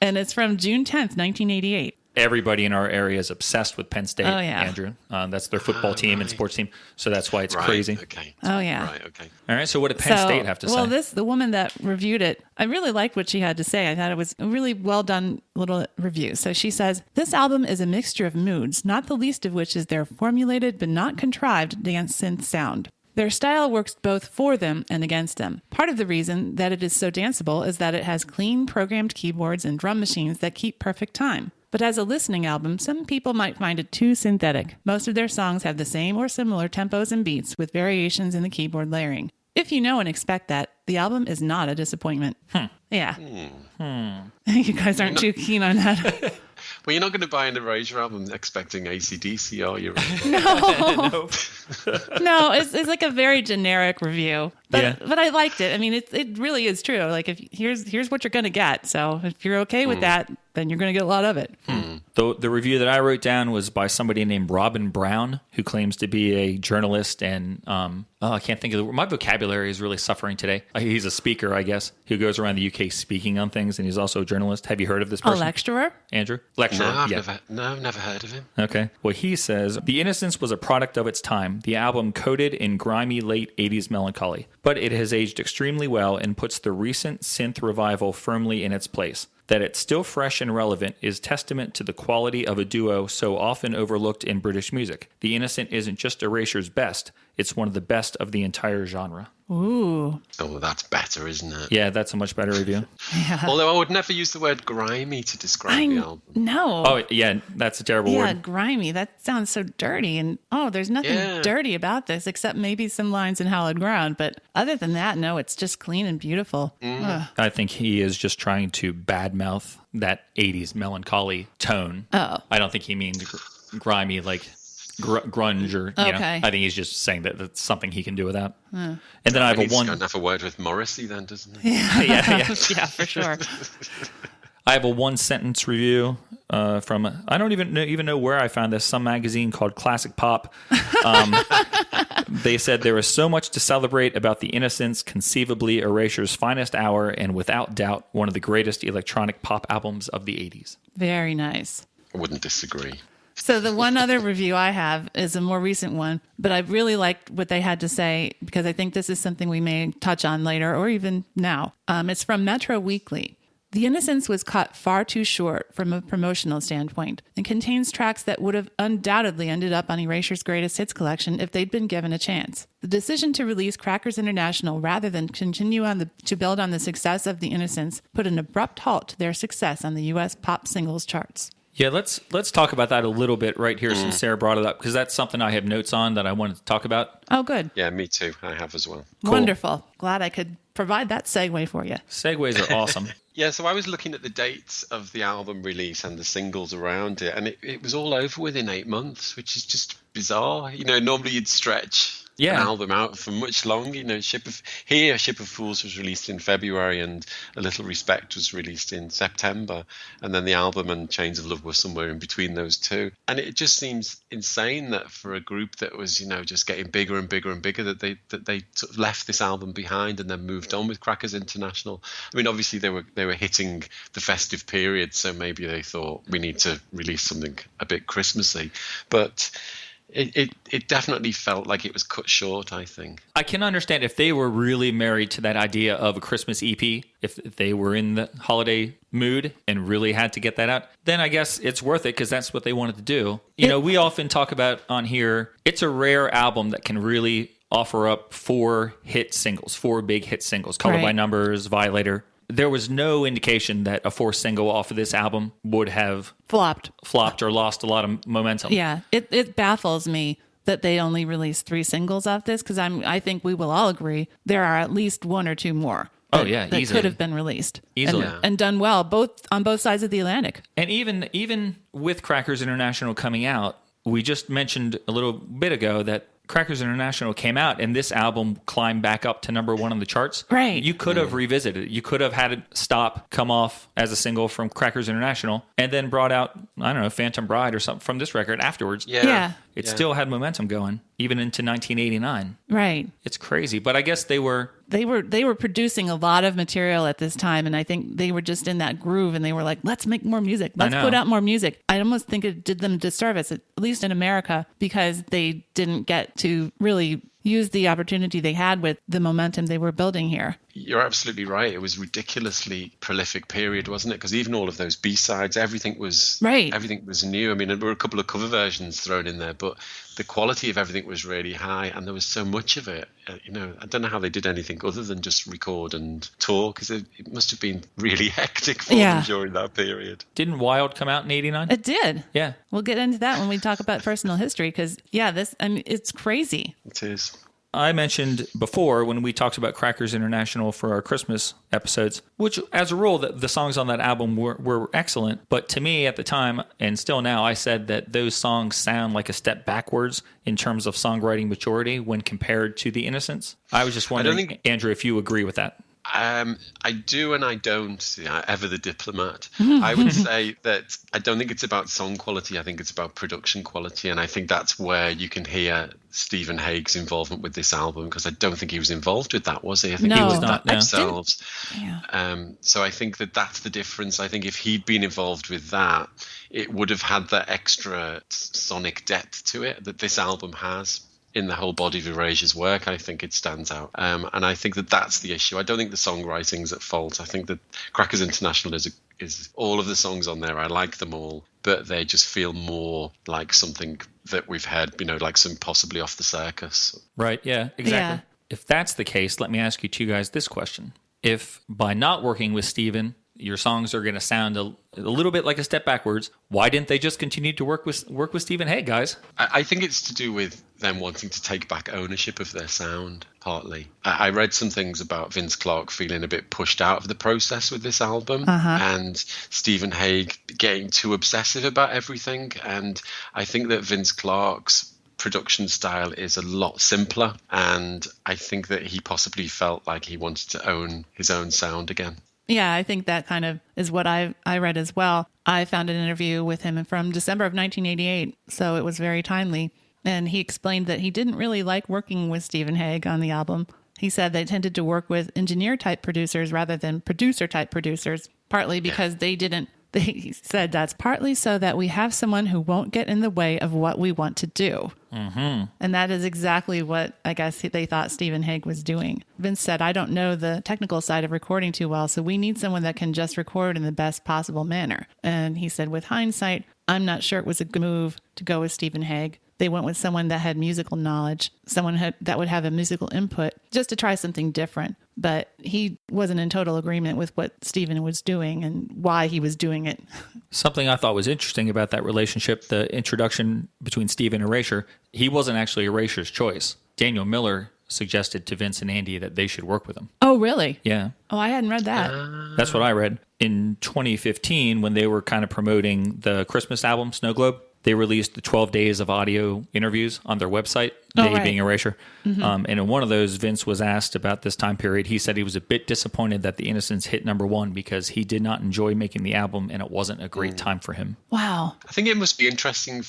A: And it's from June 10th, 1988.
C: Everybody in our area is obsessed with Penn State,
A: Oh, yeah.
C: Andrew. That's their football team and sports team. So that's why it's crazy.
D: Okay.
A: Oh, yeah.
D: Right, okay.
C: All right. So what did Penn State have to say?
A: Well, the woman that reviewed it, I really liked what she had to say. I thought it was a really well done little review. So she says, this album is a mixture of moods, not the least of which is their formulated but not contrived dance synth sound. Their style works both for them and against them. Part of the reason that it is so danceable is that it has clean programmed keyboards and drum machines that keep perfect time. But as a listening album, some people might find it too synthetic. Most of their songs have the same or similar tempos and beats with variations in the keyboard layering. If you know and expect that, the album is not a disappointment. Yeah. You guys aren't too keen on that.
D: Well, you're not going to buy an Erasure album expecting AC/DC, are you?
A: No, it's like a very generic review. But,
C: Yeah.
A: but I liked it. I mean, it really is true. Like, if here's what you're going to get. So if you're okay with that, then you're going to get a lot of it.
C: The review that I wrote down was by somebody named Robin Brown, who claims to be a journalist and I can't think of the word. My vocabulary is really suffering today. He's a speaker, I guess, who goes around the UK speaking on things, and he's also a journalist. Have you heard of this
A: A
C: person?
A: lecturer?
C: Andrew? Lecturer,
D: No,
C: yeah.
D: never heard of him.
C: Okay. Well, he says, The Innocents was a product of its time, the album coated in grimy late 80s melancholy. But it has aged extremely well and puts the recent synth revival firmly in its place. That it's still fresh and relevant is testament to the quality of a duo so often overlooked in British music. The Innocent isn't just Erasure's best, it's one of the best of the entire genre.
A: Ooh.
D: Oh, that's better, isn't it?
C: Yeah, that's a much better review.
D: Although I would never use the word grimy to describe the album.
A: No.
C: Oh, yeah, that's a terrible
A: Yeah,
C: word.
A: grimy. That sounds so dirty. And there's nothing dirty about this except maybe some lines in Hallowed Ground. But other than that, no, it's just clean and beautiful. Ugh.
C: I think he is just trying to badmouth that 80s melancholy tone.
A: Oh.
C: I don't think he means grimy like grunge or, you know, I think he's just saying that that's something he can do without. And then I have
D: He's going to have a word with Morrissey then, doesn't he?
A: Yeah, for sure.
C: I have a one-sentence review from, I don't even know where I found this, some magazine called Classic Pop. They said there was so much to celebrate about The Innocents, conceivably Erasure's finest hour, and without doubt, one of the greatest electronic pop albums of the 80s.
A: Very nice.
D: I wouldn't disagree.
A: So the one other review I have is a more recent one, but I really liked what they had to say because I think this is something we may touch on later or even now. It's from Metro Weekly. The Innocents was cut far too short from a promotional standpoint and contains tracks that would have undoubtedly ended up on Erasure's Greatest Hits collection if they'd been given a chance. The decision to release Crackers International rather than continue to build on the success of The Innocents put an abrupt halt to their success on the U.S. pop singles charts.
C: Yeah, let's talk about that a little bit right here since Sarah brought it up, because that's something I have notes on that I wanted to talk about.
A: Oh, good.
D: Yeah, me too. I have as well.
C: Cool.
A: Wonderful. Glad I could provide that segue for you.
C: Segues are awesome.
D: Yeah, so I was looking at the dates of the album release and the singles around it, and it was all over within 8 months, which is just bizarre. You know, normally you'd stretch an album out for much longer. You know, Ship of Fools was released in February, and A Little Respect was released in September, and then the album and Chains of Love were somewhere in between those two. And it just seems insane that for a group that was, you know, just getting bigger and bigger and bigger, that they sort of left this album behind and then moved on with Crackers International. I mean, obviously they were hitting the festive period, so maybe they thought we need to release something a bit Christmassy, but it definitely felt like it was cut short, I think.
C: I can understand if they were really married to that idea of a Christmas EP, if they were in the holiday mood and really had to get that out, then I guess it's worth it because that's what they wanted to do. You know, we often talk about on here, it's a rare album that can really offer up 4 big hit singles, Colored by Numbers, Violator. There was no indication that a 4th single off of this album would have flopped or lost a lot of momentum.
A: Yeah, it baffles me that they only released 3 singles off this because I think we will all agree there are at least 1 or 2 more. That
C: easily
A: could have been released
C: easily
A: and done well on both sides of the Atlantic.
C: And even with Crackers International coming out, we just mentioned a little bit ago that Crackers International came out and this album climbed back up to number 1 on the charts.
A: Right.
C: You could have revisited it. You could have had it come off as a single from Crackers International and then brought out, I don't know, Phantom Bride or something from this record afterwards.
A: Yeah.
C: It still had momentum going, even into 1989.
A: Right.
C: It's crazy. But I guess they were
A: producing a lot of material at this time, and I think they were just in that groove, and they were like, let's make more music. Let's put out more music. I almost think it did them a disservice, at least in America, because they didn't get to really use the opportunity they had with the momentum they were building here.
D: You're absolutely right. It was ridiculously prolific period, wasn't it? Because even all of those B-sides, everything was new. I mean, there were a couple of cover versions thrown in there, but the quality of everything was really high, and there was so much of it. You know, I don't know how they did anything other than just record and tour, because it must have been really hectic for them during that period.
C: Didn't Wild come out in 89?
A: It did.
C: Yeah.
A: We'll get into that when we talk about personal history, because, it's crazy.
D: It is.
C: I mentioned before when we talked about Crackers International for our Christmas episodes, which as a rule, the songs on that album were excellent. But to me at the time, and still now, I said that those songs sound like a step backwards in terms of songwriting maturity when compared to The Innocents. I was just wondering, Andrew, if you agree with that.
D: I do and I don't. Ever the diplomat. I would say that I don't think it's about song quality. I think it's about production quality, and I think that's where you can hear Stephen Hague's involvement with this album, because I don't think he was involved with that, was he? I think he was not themselves. Yeah. So I think that's the difference. I think if he'd been involved with that, it would have had that extra sonic depth to it that this album has. In the whole body of Erasure's work, I think it stands out. And I think that's the issue. I don't think the songwriting's at fault. I think that Crackers International is all of the songs on there. I like them all, but they just feel more like something that we've heard, like some possibly off the Circus.
C: Right, yeah, exactly. Yeah. If that's the case, let me ask you two guys this question. If by not working with Stephen, your songs are going to sound a little bit like a step backwards, why didn't they just continue to work with Stephen Hague, guys?
D: I think it's to do with them wanting to take back ownership of their sound, partly. I read some things about Vince Clarke feeling a bit pushed out of the process with this album, and Stephen Hague getting too obsessive about everything. And I think that Vince Clarke's production style is a lot simpler, and I think that he possibly felt like he wanted to own his own sound again.
A: Yeah, I think that kind of is what I read as well. I found an interview with him from December of 1988, so it was very timely. And he explained that he didn't really like working with Stephen Hague on the album. He said they tended to work with engineer-type producers rather than producer-type producers, partly because he said that's partly so that we have someone who won't get in the way of what we want to do. Mm-hmm. And that is exactly what I guess they thought Stephen Hague was doing. Vince said, I don't know the technical side of recording too well, so we need someone that can just record in the best possible manner. And he said, with hindsight, I'm not sure it was a good move to go with Stephen Hague. They went with someone that had musical knowledge, someone that would have a musical input, just to try something different. But he wasn't in total agreement with what Stephen was doing and why he was doing it.
C: Something I thought was interesting about that relationship, the introduction between Steve and Erasure, he wasn't actually Erasure's choice. Daniel Miller suggested to Vince and Andy that they should work with him.
A: Oh, really?
C: Yeah.
A: Oh, I hadn't read that.
C: That's what I read. In 2015, when they were kind of promoting the Christmas album, Snow Globe, they released the 12 days of audio interviews on their website, being Erasure. Mm-hmm. And in one of those, Vince was asked about this time period. He said he was a bit disappointed that The Innocents hit #1 because he did not enjoy making the album and it wasn't a great time for him.
A: Wow.
D: I think it must be interesting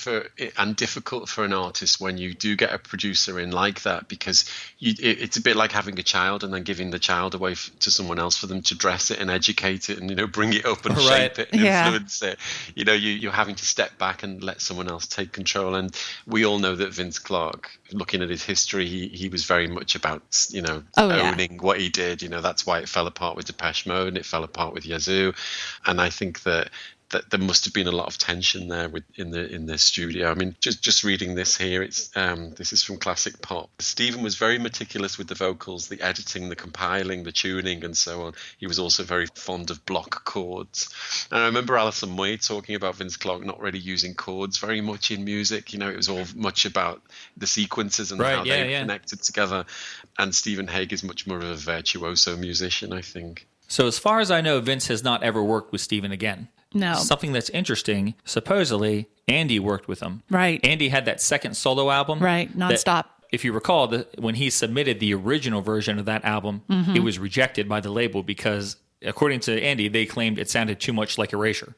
D: and difficult for an artist when you do get a producer in like that, because it's a bit like having a child and then giving the child away to someone else for them to dress it and educate it and, bring it up and shape it and influence it. You're having to step back and let someone else take control. And we all know that Vince Clarke, looking at his history, he was very much about owning what he did. That's why it fell apart with Depeche Mode and it fell apart with Yazoo. And I think that there must have been a lot of tension there in the studio. I mean, just reading this here, this is from Classic Pop. Stephen was very meticulous with the vocals, the editing, the compiling, the tuning, and so on. He was also very fond of block chords. And I remember Alison Moy talking about Vince Clarke not really using chords very much in music. It was all much about the sequences and how they connected together. And Stephen Hague is much more of a virtuoso musician, I think.
C: So as far as I know, Vince has not ever worked with Stephen again.
A: No.
C: Something that's interesting, supposedly, Andy worked with him.
A: Right.
C: Andy had that second solo album.
A: Right, nonstop.
C: If you recall, when he submitted the original version of that album, it was rejected by the label because, according to Andy, they claimed it sounded too much like Erasure.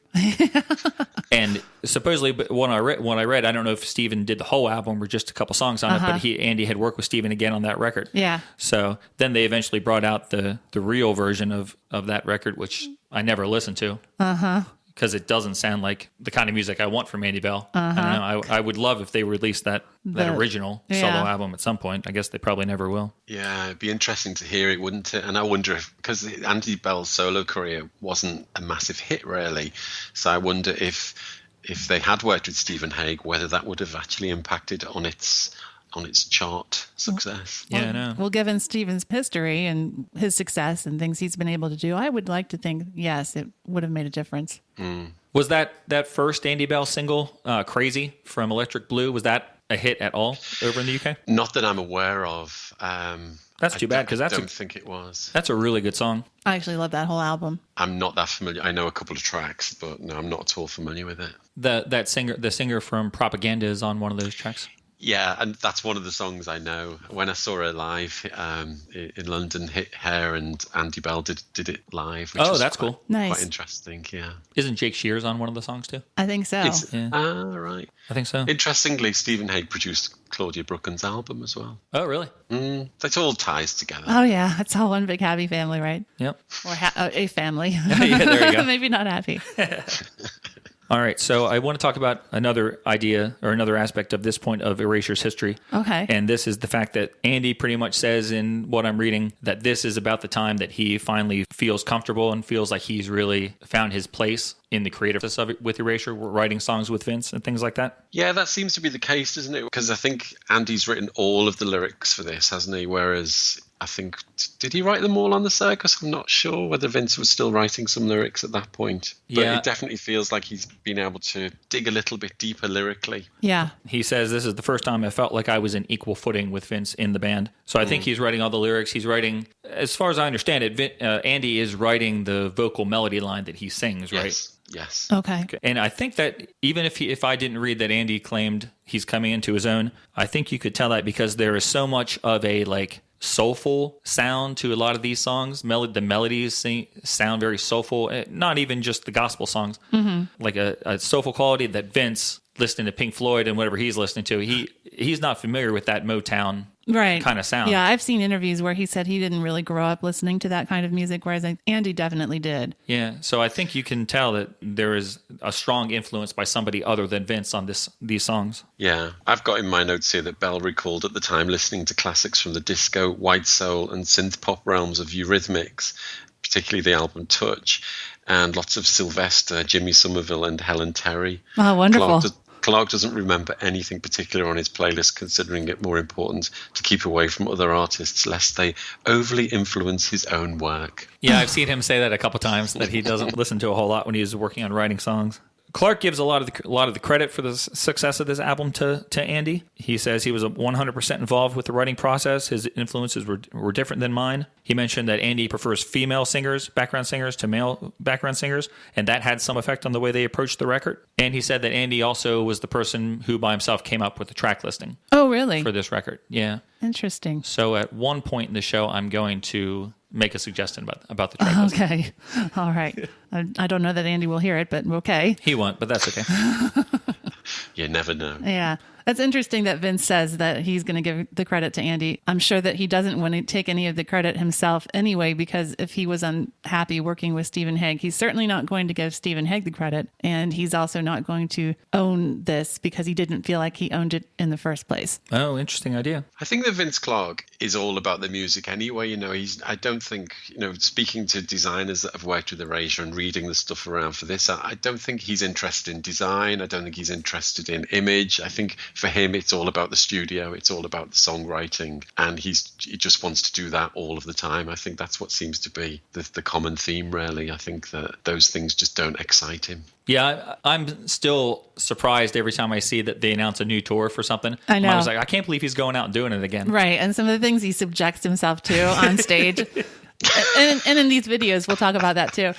C: And supposedly, when I read, I don't know if Stephen did the whole album or just a couple songs on it, but Andy had worked with Stephen again on that record.
A: Yeah.
C: So then they eventually brought out the real version of that record, which I never listened to. Because it doesn't sound like the kind of music I want from Andy Bell. I don't know. I would love if they released that original solo album at some point. I guess they probably never will.
D: Yeah, it'd be interesting to hear it, wouldn't it? And I wonder if, because Andy Bell's solo career wasn't a massive hit, really. So I wonder if they had worked with Stephen Hague, whether that would have actually impacted on its chart success.
C: Yeah, I know.
A: Well, given Stephen's history and his success and things he's been able to do, I would like to think, yes, it would have made a difference.
C: Was that first Andy Bell single, Crazy, from Electric Blue, was that a hit at all over in the UK?
D: Not that I'm aware of.
C: That's too bad, because I
D: don't think it was.
C: That's a really good song.
A: I actually love that whole album.
D: I'm not that familiar. I know a couple of tracks, but no, I'm not at all familiar with it.
C: The singer from Propaganda is on one of those tracks.
D: Yeah, and that's one of the songs I know. When I saw her live in London, Hair and Andy Bell did it live. Which was
C: that's cool.
A: Nice.
D: Quite interesting, yeah.
C: Isn't Jake Shears on one of the songs too?
A: I think so.
D: Right.
C: I think so.
D: Interestingly, Stephen Hague produced Claudia Brooken's album as well.
C: Oh, really?
D: It all ties together.
A: Oh, yeah. It's all one big happy family, right?
C: Yep.
A: Or a family.
C: Yeah, there you go.
A: Maybe not happy.
C: All right, so I want to talk about another idea or another aspect of this point of Erasure's history.
A: Okay.
C: And this is the fact that Andy pretty much says in what I'm reading that this is about the time that he finally feels comfortable and feels like he's really found his place in the creative process of it with Erasure, writing songs with Vince and things like that.
D: Yeah, that seems to be the case, doesn't it? Because I think Andy's written all of the lyrics for this, hasn't he? Whereas I think, did he write them all on the Circus? I'm not sure whether Vince was still writing some lyrics at that point. But it definitely feels like he's been able to dig a little bit deeper lyrically.
A: Yeah.
C: He says, this is the first time I felt like I was in equal footing with Vince in the band. So I think he's writing all the lyrics. He's writing, as far as I understand it, Andy is writing the vocal melody line that he sings, right?
D: Yes. Yes.
A: Okay.
C: And I think that even if I didn't read that Andy claimed he's coming into his own, I think you could tell that because there is so much of a like soulful sound to a lot of these songs. The melodies sound very soulful, not even just the gospel songs, like a soulful quality that Vince, listening to Pink Floyd and whatever he's listening to, he's not familiar with that Motown kind of sound.
A: Yeah, I've seen interviews where he said he didn't really grow up listening to that kind of music, whereas Andy definitely did.
C: Yeah, so I think you can tell that there is a strong influence by somebody other than Vince on these songs.
D: Yeah, I've got in my notes here that Bell recalled at the time listening to classics from the disco, white soul, and synth pop realms of Eurythmics, particularly the album Touch, and lots of Sylvester, Jimmy Somerville, and Helen Terry.
A: Oh, wonderful.
D: Clarke doesn't remember anything particular on his playlist, considering it more important to keep away from other artists lest they overly influence his own work.
C: Yeah, I've seen him say that a couple times, that he doesn't listen to a whole lot when he's working on writing songs. Clarke gives a lot of the credit for the success of this album to Andy. He says he was 100% involved with the writing process. His influences were different than mine. He mentioned that Andy prefers female singers, background singers, to male background singers, and that had some effect on the way they approached the record. And he said that Andy also was the person who by himself came up with the track listing.
A: Oh, really?
C: For this record, yeah.
A: Interesting.
C: So at one point in the show, I'm going to make a suggestion about the track listing.
A: Okay. All right. I don't know that Andy will hear it, but okay.
C: He won't, but that's okay.
D: You never know.
A: Yeah. That's interesting that Vince says that he's going to give the credit to Andy. I'm sure that he doesn't want to take any of the credit himself anyway, because if he was unhappy working with Stephen Hague, he's certainly not going to give Stephen Hague the credit. And he's also not going to own this because he didn't feel like he owned it in the first place.
C: Oh, interesting idea.
D: I think that Vince Clarke is all about the music anyway. I don't think, speaking to designers that have worked with Erasure and reading the stuff around for this, I don't think he's interested in design. I don't think he's interested in image. I think for him, it's all about the studio. It's all about the songwriting. And he just wants to do that all of the time. I think that's what seems to be the common theme, really. I think that those things just don't excite him.
C: Yeah, I'm still surprised every time I see that they announce a new tour for something.
A: I know.
C: I was like, I can't believe he's going out and doing it again.
A: Right. And some of the things he subjects himself to on stage. and in these videos, we'll talk about that too.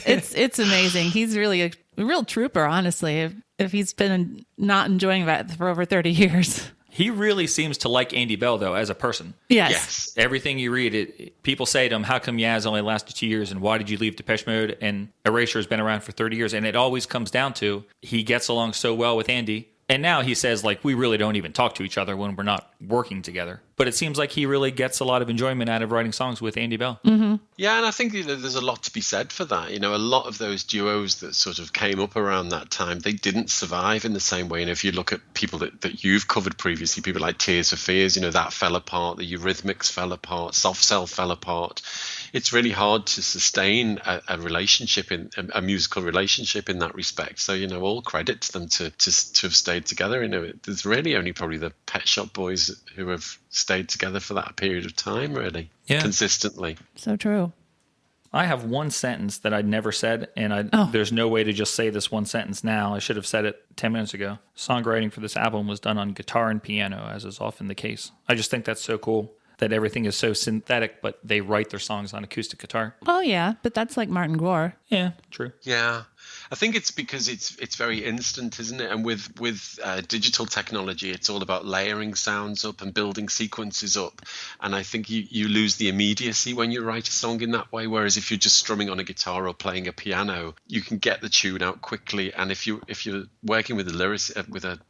A: It's amazing. He's really a real trooper, honestly, if he's been not enjoying that for over 30 years.
C: He really seems to like Andy Bell, though, as a person.
A: Yes.
C: Everything you read, people say to him, how come Yaz only lasted 2 years, and why did you leave Depeche Mode? And Erasure has been around for 30 years. And it always comes down to he gets along so well with Andy. And now he says, like, we really don't even talk to each other when we're not working together. But it seems like he really gets a lot of enjoyment out of writing songs with Andy Bell.
A: Mm-hmm.
D: Yeah, and I think there's a lot to be said for that. A lot of those duos that sort of came up around that time, they didn't survive in the same way. And if you look at people that you've covered previously, people like Tears for Fears, that fell apart, the Eurythmics fell apart, Soft Cell fell apart. It's really hard to sustain a relationship, a musical relationship in that respect. So, all credit to them to have stayed together. There's really only probably the Pet Shop Boys who have stayed together for that period of time, really, consistently.
A: So true.
C: I have one sentence that I'd never said, and there's no way to just say this one sentence now. I should have said it 10 minutes ago. Songwriting for this album was done on guitar and piano, as is often the case. I just think that's so cool that everything is so synthetic, but they write their songs on acoustic guitar.
A: Oh, yeah, but that's like Martin Gore.
C: Yeah, true.
D: Yeah. I think it's because it's very instant, isn't it? And with digital technology, it's all about layering sounds up and building sequences up. And I think you lose the immediacy when you write a song in that way. Whereas if you're just strumming on a guitar or playing a piano, you can get the tune out quickly. And if you're working with a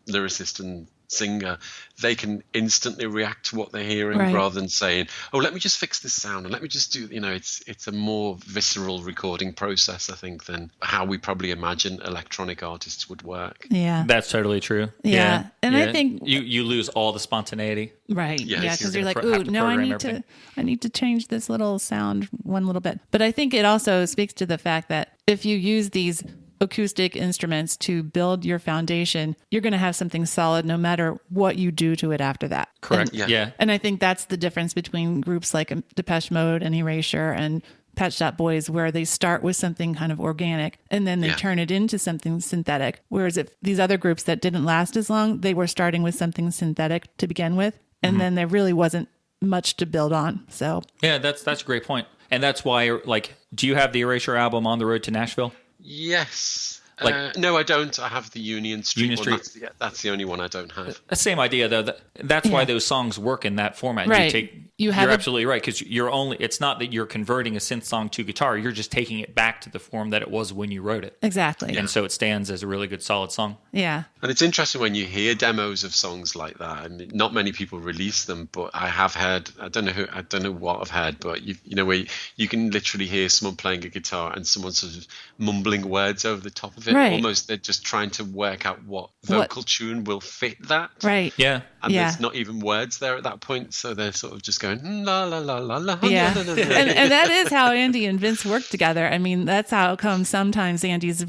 D: lyricist and singer, they can instantly react to what they're hearing, right, rather than saying, oh, let me just fix this sound and let me just do, it's a more visceral recording process, I think, than how we probably imagine electronic artists would work.
A: Yeah,
C: that's totally true.
A: Yeah. And I think
C: you lose all the spontaneity.
A: Right. Yes. Yeah, because you're like, ooh, no, I need to change this little sound one little bit. But I think it also speaks to the fact that if you use these acoustic instruments to build your foundation, you're going to have something solid no matter what you do to it after that.
C: Correct. Yeah.
A: And I think that's the difference between groups like Depeche Mode and Erasure and Pet Shop Boys, where they start with something kind of organic and then they turn it into something synthetic. Whereas if these other groups that didn't last as long, they were starting with something synthetic to begin with, and then there really wasn't much to build on. So
C: yeah, that's a great point. And that's why, like, do you have the Erasure album On the Road to Nashville?
D: Yes. No, I don't. I have the Union Street one. That's the only one I don't have.
C: Same idea, though. That's why those songs work in that format.
A: Right.
C: You're absolutely right, because it's not that you're converting a synth song to guitar. You're just taking it back to the form that it was when you wrote it.
A: Exactly.
C: And so it stands as a really good, solid song.
A: Yeah.
D: And it's interesting when you hear demos of songs like that. I mean, not many people release them, but I have heard. I don't know what I've heard, but where you can literally hear someone playing a guitar and someone sort of mumbling words over the top of it.
A: Right.
D: Almost they're just trying to work out what vocal tune will fit that.
A: Right.
C: Yeah.
D: And there's not even words there at that point, so they're sort of just going la la la la la.
A: Yeah.
D: La, la, la, la.
A: And that is how Andy and Vince work together. I mean, that's how it comes. Sometimes Andy's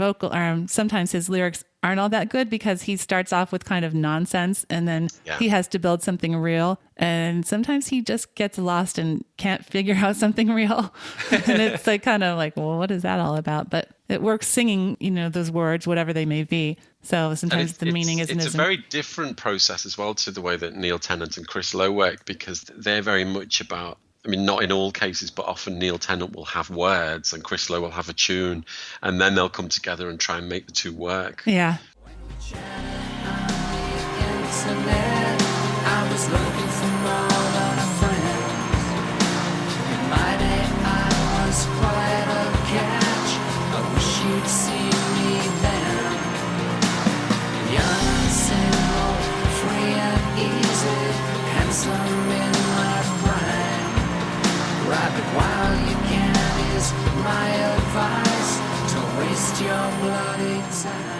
A: sometimes his lyrics aren't all that good because he starts off with kind of nonsense and then he has to build something real. And sometimes he just gets lost and can't figure out something real. And it's like kind of like, well, what is that all about? But it works singing, those words, whatever they may be. So sometimes the meaning isn't.
D: It's a very different process as well to the way that Neil Tennant and Chris Lowe work, because they're very much about, I mean, not in all cases, but often Neil Tennant will have words and Chris Lowe will have a tune, and then they'll come together and try and make the two work.
A: Yeah.
E: I was looking for more than a friend. In my day, I was quite a catch. I wish you'd seen me then. Young and single, free and easy, handsome in my prime. Grab it while you can is my advice. Don't waste your bloody time.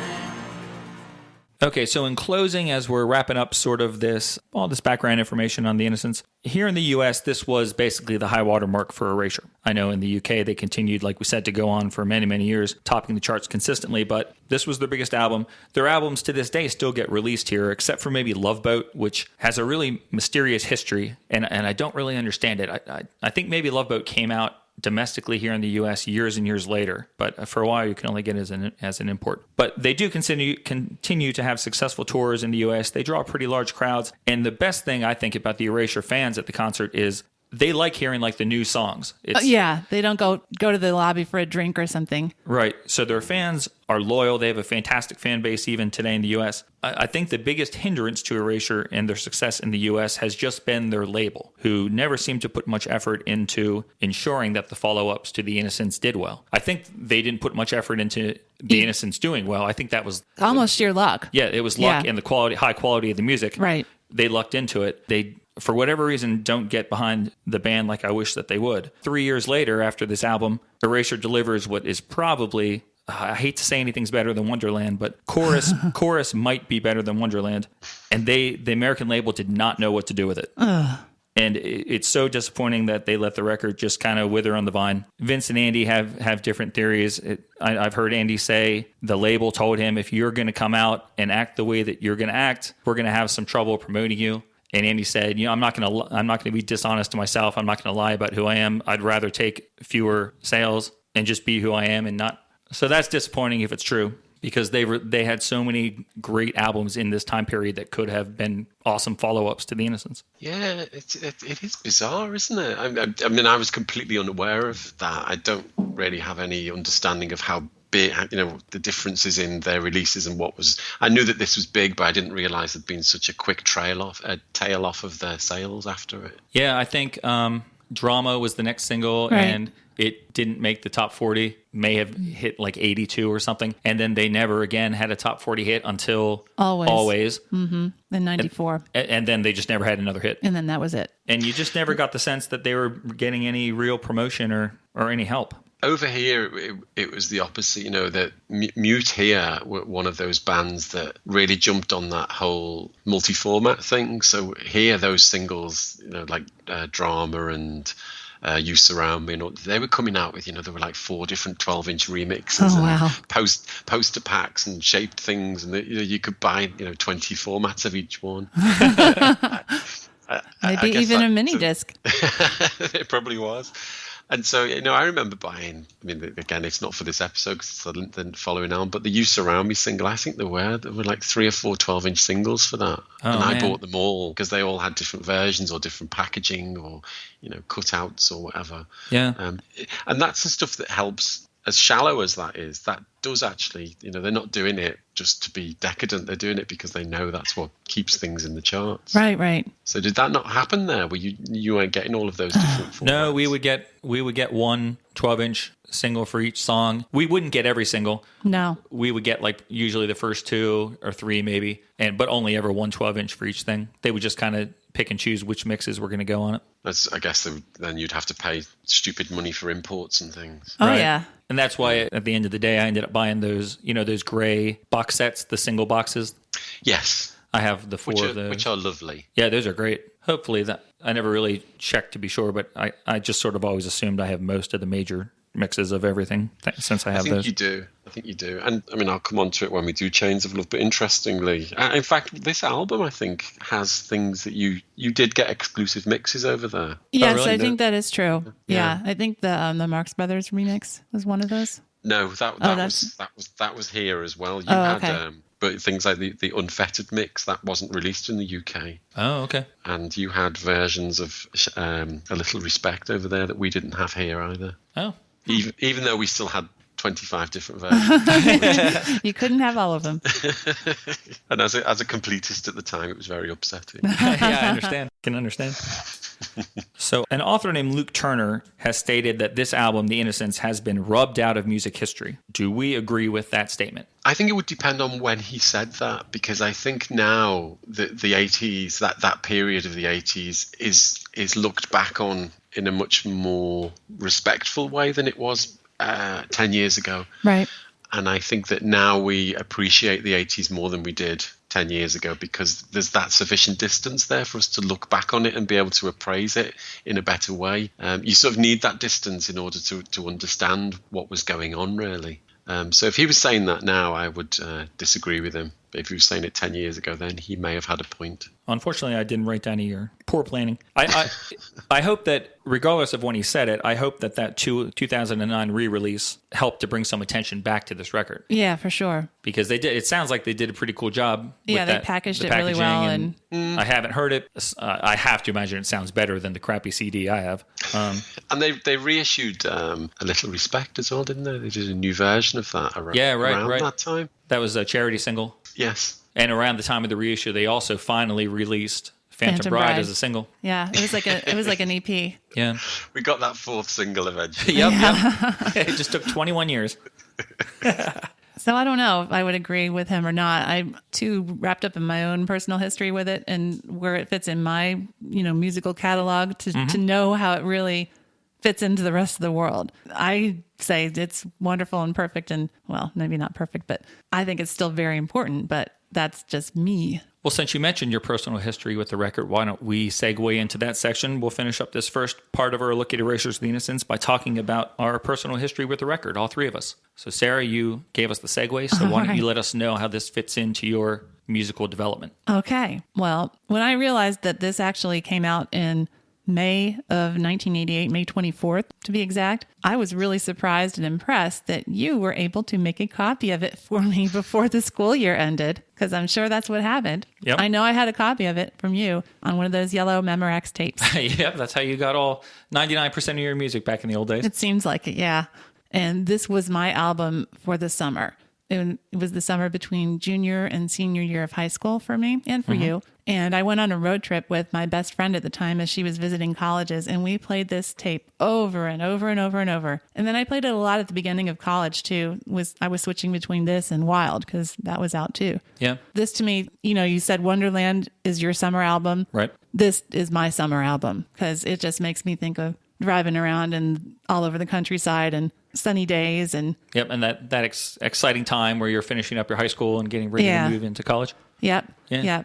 C: Okay, so in closing, as we're wrapping up sort of all this background information on the Innocents, here in the U.S., this was basically the high water mark for Erasure. I know in the U.K., they continued, like we said, to go on for many, many years, topping the charts consistently, but this was their biggest album. Their albums to this day still get released here, except for maybe Love Boat, which has a really mysterious history, and I don't really understand it. I think maybe Love Boat came out domestically here in the U.S. years and years later, but for a while you can only get it as an import. But they do continue to have successful tours in the U.S. They draw pretty large crowds, and the best thing I think about the Erasure fans at the concert is they like hearing like the new songs.
A: They don't go to the lobby for a drink or something.
C: Right. So their fans are loyal. They have a fantastic fan base even today in the U.S. I think the biggest hindrance to Erasure and their success in the U.S. has just been their label, who never seemed to put much effort into ensuring that the follow-ups to The Innocents did well. I think they didn't put much effort into The Innocents doing well. I think that was
A: almost sheer luck.
C: Yeah, it was luck and the high quality of the music.
A: Right.
C: They lucked into it. They, for whatever reason, don't get behind the band like I wish that they would. 3 years later, after this album, Erasure delivers what is probably, I hate to say anything's better than Wonderland, but Chorus might be better than Wonderland. And the American label did not know what to do with it. And it's so disappointing that they let the record just kind of wither on the vine. Vince and Andy have different theories. I've heard Andy say the label told him, if you're going to come out and act the way that you're going to act, we're going to have some trouble promoting you. And Andy said, I'm not going to be dishonest to myself. I'm not going to lie about who I am. I'd rather take fewer sales and just be who I am and not. So that's disappointing if it's true, because they had so many great albums in this time period that could have been awesome follow-ups to The Innocents.
D: Yeah, it is bizarre, isn't it? I mean, I was completely unaware of that. I don't really have any understanding of how big, the differences in their releases and what was. I knew that this was big, but I didn't realize there'd been such a quick tail off of their sales after it.
C: Yeah, I think Drama was the next single,
A: right.
C: And it didn't make the top 40, may have hit like 82 or something. And then they never again had a top 40 hit until Always.
A: Mm-hmm. In 94.
C: And then they just never had another hit.
A: And then that was it.
C: And you just never got the sense that they were getting any real promotion or any help.
D: Over here, it was the opposite. That Mute here were one of those bands that really jumped on that whole multi-format thing. So here, those singles, like Drama and You Surround Me, they were coming out with, there were like 4 different 12-inch remixes and poster packs and shaped things, and you could buy 20 formats of each one.
A: Maybe even a mini disc.
D: It probably was. And so, I remember buying, again, it's not for this episode because it's the following album, but the You Surround Me single, I think there were like 3 or 4 12-inch singles for that. I bought them all because they all had different versions or different packaging or, cutouts or whatever.
C: Yeah.
D: And that's the stuff that helps as shallow as that is, that does actually, they're not doing it just to be decadent. They're doing it because they know that's what keeps things in the charts.
A: Right.
D: So did that not happen there? Where you weren't getting all of those different formats?
C: No, we would get one 12-inch single for each song. We wouldn't get every single.
A: No.
C: We would get like usually the first 2 or 3 maybe, but only ever one 12-inch for each thing. They would just kind of pick and choose which mixes were going to go on it.
D: I guess then you'd have to pay stupid money for imports and things.
A: Oh,
C: Right.
A: yeah.
C: And that's why at the end of the day, I ended up buying those, those gray box sets, the single boxes.
D: Yes.
C: I have the 4 of those.
D: Which are lovely.
C: Yeah, those are great. Hopefully that I never really checked to be sure, but I just sort of always assumed I have most of the major mixes of everything since I have those.
D: I think you do. And I mean, I'll come on to it when we do Chains of Love, but interestingly, in fact, this album, I think, has things that you did get exclusive mixes over there.
A: Yes,
C: really?
A: I think that is true.
D: Yeah.
A: I think the Marx Brothers remix was one of those.
D: No, that was here as well. You had
A: okay.
D: But things like the Unfettered mix, that wasn't released in the UK.
C: Oh, okay.
D: And you had versions of A Little Respect over there that we didn't have here either.
C: Oh.
D: Even though we still had 25 different versions.
A: You couldn't have all of them.
D: And as a completist at the time, it was very upsetting.
C: Yeah, I understand. Can understand. So an author named Luke Turner has stated that this album, The Innocents, has been rubbed out of music history. Do we agree with that statement?
D: I think it would depend on when he said that, because I think now the 80s, that period of the 80s is looked back on in a much more respectful way than it was 10 years ago.
A: Right.
D: And I think that now we appreciate the 80s more than we did 10 years ago, because there's that sufficient distance there for us to look back on it and be able to appraise it in a better way. You sort of need that distance in order to understand what was going on, really. So if he was saying that now, I would disagree with him. But if he was saying it 10 years ago, then he may have had a point.
C: Unfortunately, I didn't write down a year. Poor planning. I hope that, regardless of when he said it, I hope that 2009 re-release helped to bring some attention back to this record.
A: Yeah, for sure.
C: Because they did. It sounds like they did a pretty cool job.
A: Yeah,
C: with
A: they packaged it really
C: packaging,
A: well.
C: And I haven't heard it. I have to imagine it sounds better than the crappy CD I have.
D: And they reissued A Little Respect as well, didn't they? They did a new version of that around that time.
C: That was a charity single.
D: Yes.
C: And around the time of the reissue, they also finally released Phantom Bride as a single.
A: Yeah, it was like an EP.
C: Yeah.
D: We got that 4th single eventually.
C: Yep. It just took 21 years.
A: So I don't know if I would agree with him or not. I'm too wrapped up in my own personal history with it and where it fits in my, musical catalog to know how it really fits into the rest of the world. I say it's wonderful and perfect, and well, maybe not perfect, but I think it's still very important, but that's just me.
C: Well, since you mentioned your personal history with the record, why don't we segue into that section? We'll finish up this first part of our look at Erasure's The Innocents by talking about our personal history with the record, all 3 of us. So, Sarah, you gave us the segue, so why don't you let us know how this fits into your musical development?
A: Okay. Well, when I realized that this actually came out in May of 1988, May 24th to be exact, I was really surprised and impressed that you were able to make a copy of it for me before the school year ended, because I'm sure that's what happened.
C: Yep.
A: I know I had a copy of it from you on one of those yellow Memorex tapes.
C: Yep, that's how you got all 99% of your music back in the old days.
A: It seems like it, yeah. And this was my album for the summer. It was the summer between junior and senior year of high school for me and for you. And I went on a road trip with my best friend at the time as she was visiting colleges. And we played this tape over and over and over and over. And then I played it a lot at the beginning of college too. I was switching between this and Wild because that was out too.
C: Yeah.
A: This to me, you said Wonderland is your summer album.
C: Right.
A: This is my summer album because it just makes me think of driving around and all over the countryside and sunny days and
C: that exciting time where you're finishing up your high school and getting ready to move into college.
A: Yep.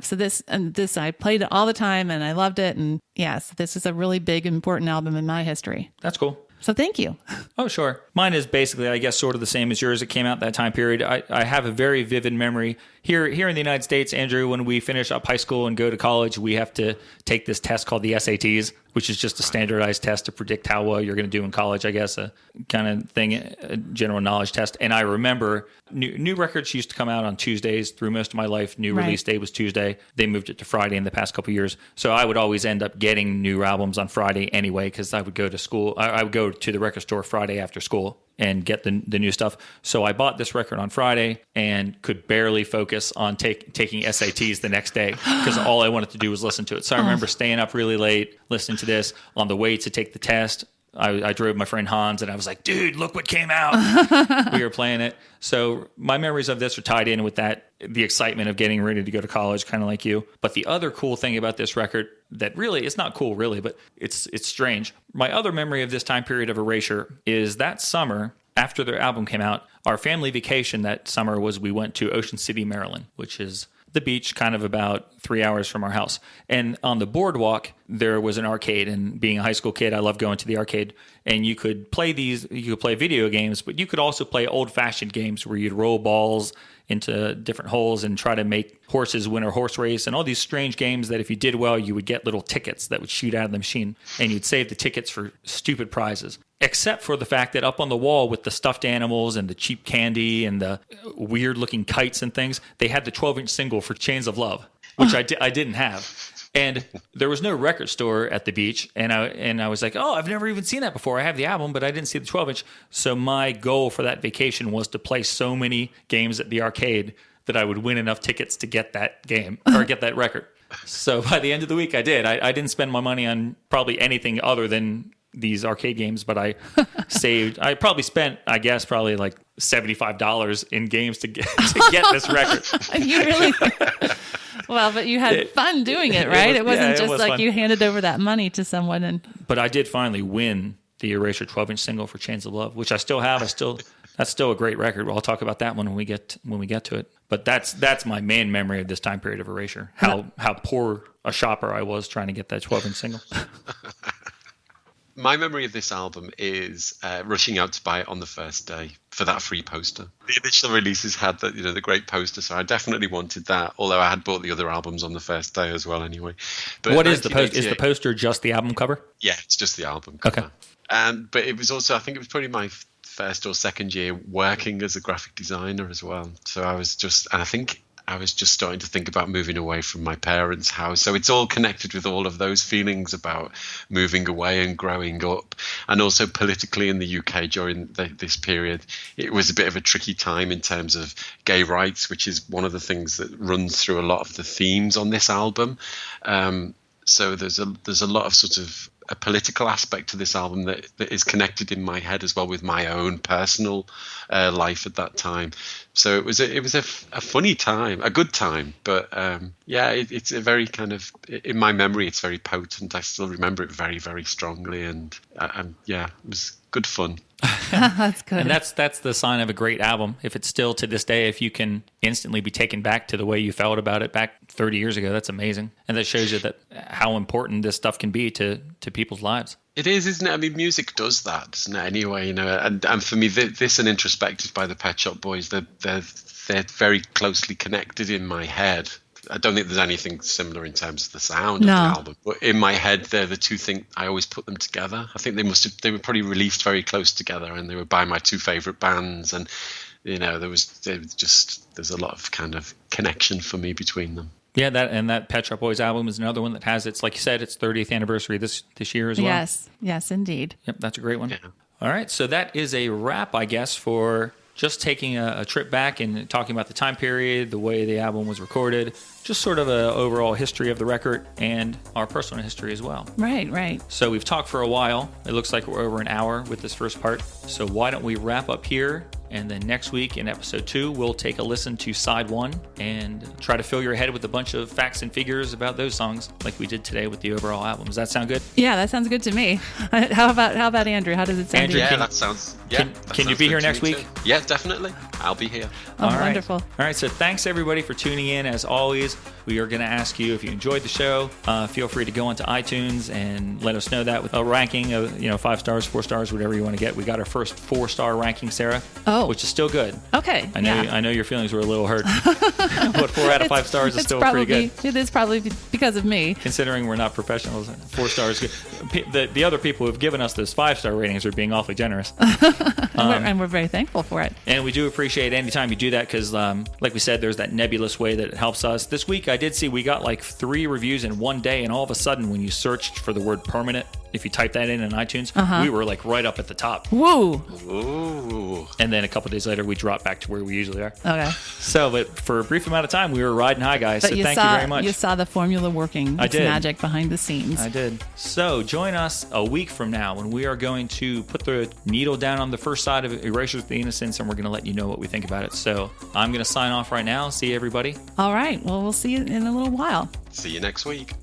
A: So this I played it all the time and I loved it, and yes, this is a really big important album in my history.
C: That's cool.
A: So thank you.
C: Oh, sure. Mine is basically, I guess, sort of the same as yours. It came out that time period. I have a very vivid memory. Here in the United States, Andrew, when we finish up high school and go to college, we have to take this test called the SATs, which is just a standardized test to predict how well you're going to do in college, I guess, a kind of thing, a general knowledge test. And I remember new records used to come out on Tuesdays through most of my life. New release day was Tuesday. They moved it to Friday in the past couple of years. So I would always end up getting new albums on Friday anyway, because I would go to school. I would go to the record store Friday after school and get the new stuff. So I bought this record on Friday and could barely focus on taking SATs the next day because all I wanted to do was listen to it. So I remember staying up really late, listening to this on the way to take the test. I drove my friend Hans, and I was like, dude, look what came out. We were playing it. So my memories of this are tied in with the excitement of getting ready to go to college, kind of like you. But the other cool thing about this record that really, it's not cool really, but it's strange. My other memory of this time period of Erasure is that summer, after their album came out, our family vacation that summer was we went to Ocean City, Maryland, which is the beach, kind of about 3 hours from our house. And on the boardwalk, there was an arcade. And being a high school kid, I loved going to the arcade. And you could play video games, but you could also play old-fashioned games where you'd roll balls into different holes and try to make horses win a horse race, and all these strange games that if you did well, you would get little tickets that would shoot out of the machine, and you'd save the tickets for stupid prizes. Except for the fact that up on the wall with the stuffed animals and the cheap candy and the weird-looking kites and things, they had the 12-inch single for Chains of Love, which I didn't have. And there was no record store at the beach, and I was like, oh, I've never even seen that before. I have the album, but I didn't see the 12-inch. So my goal for that vacation was to play so many games at the arcade that I would win enough tickets to get that game or get that record. So by the end of the week, I did. I didn't spend my money on probably anything other than these arcade games, but I saved. I probably spent, I guess, probably like $75 in games to get this record.
A: You really? Well, but you had fun doing it, right? It wasn't just like fun. You handed over that money to someone. But
C: I did finally win the Erasure 12-inch single for Chains of Love, which I still have. That's still a great record. I'll talk about that one when we get to it. But that's my main memory of this time period of Erasure. How poor a shopper I was trying to get that 12-inch single.
D: My memory of this album is rushing out to buy it on the first day for that free poster. The initial releases had the great poster, so I definitely wanted that. Although I had bought the other albums on the first day as well, anyway. But
C: what is the poster? Is the poster just the album cover?
D: Yeah, it's just the album cover.
C: Okay.
D: But it was also, I think it was probably my first or second year working as a graphic designer as well. So I was just starting to think about moving away from my parents' house. So it's all connected with all of those feelings about moving away and growing up. And also politically in the UK during this period, it was a bit of a tricky time in terms of gay rights, which is one of the things that runs through a lot of the themes on this album. So there's a lot of sort of a political aspect to this album that is connected in my head as well with my own personal life at that time. So it was a funny time, a good time, but it's a very kind of, in my memory, it's very potent. I still remember it very, very strongly, and it was good fun.
A: That's good.
C: And that's the sign of a great album. If it's still to this day, if you can instantly be taken back to the way you felt about it back 30 years ago, that's amazing. And that shows you that how important this stuff can be to people's lives.
D: It is, isn't it? I mean, music does that, doesn't it? Anyway, and for me, this and Introspective by the Pet Shop Boys, they're very closely connected in my head. I don't think there's anything similar in terms of the sound of the album, but in my head, they're the two things. I always put them together. I think they were probably released very close together, and they were by my two favorite bands, and there's a lot of kind of connection for me between them.
C: Yeah, that Pet Shop Boys album is another one that has its, like you said, its 30th anniversary this year as well.
A: Yes, indeed.
C: Yep, that's a great one.
D: Yeah.
C: All right, so that is a wrap, I guess, for just taking a trip back and talking about the time period, the way the album was recorded, just sort of an overall history of the record and our personal history as well.
A: Right.
C: So we've talked for a while. It looks like we're over an hour with this first part. So why don't we wrap up here? And then next week in episode 2, we'll take a listen to side 1 and try to fill your head with a bunch of facts and figures about those songs like we did today with the overall album. Does that sound good?
A: Yeah, that sounds good to me. How about Andrew? How does it sound?
C: Andrew,
D: yeah, that sounds... Yeah,
C: can you be here next week?
D: Yeah, definitely. I'll be here.
A: Oh, wonderful.
C: All right, so thanks everybody for tuning in. As always, we are going to ask you if you enjoyed the show. Feel free to go onto iTunes and let us know that with a ranking of 5 stars, 4 stars, whatever you want to get. We got our first 4-star ranking, Sarah, which is still good.
A: Okay.
C: I know your feelings were a little hurt, but 4 out of 5 stars is still pretty good.
A: It is probably because of me.
C: Considering we're not professionals, 4 stars. The other people who have given us those 5-star ratings are being awfully generous.
A: And we're very thankful for it.
C: And we do appreciate any time you do that because, like we said, there's that nebulous way that it helps us. This week, I did see we got like 3 reviews in one day, and all of a sudden, when you searched for the word permanent, if you type that in iTunes, we were like right up at the top.
A: Woo!
D: Ooh.
C: And then a couple days later, we dropped back to where we usually are.
A: Okay.
C: So, but for a brief amount of time, we were riding high, guys.
A: But
C: so thank you very much.
A: You saw the formula working.
C: I
A: It's
C: did.
A: magic behind the scenes.
C: I did. So join us a week from now when we are going to put the needle down on the first side of Erasure of the Innocents, and we're going to let you know what we think about it. So I'm going to sign off right now. See you, everybody.
A: All right. Well, we'll see you in a little while.
D: See you next week.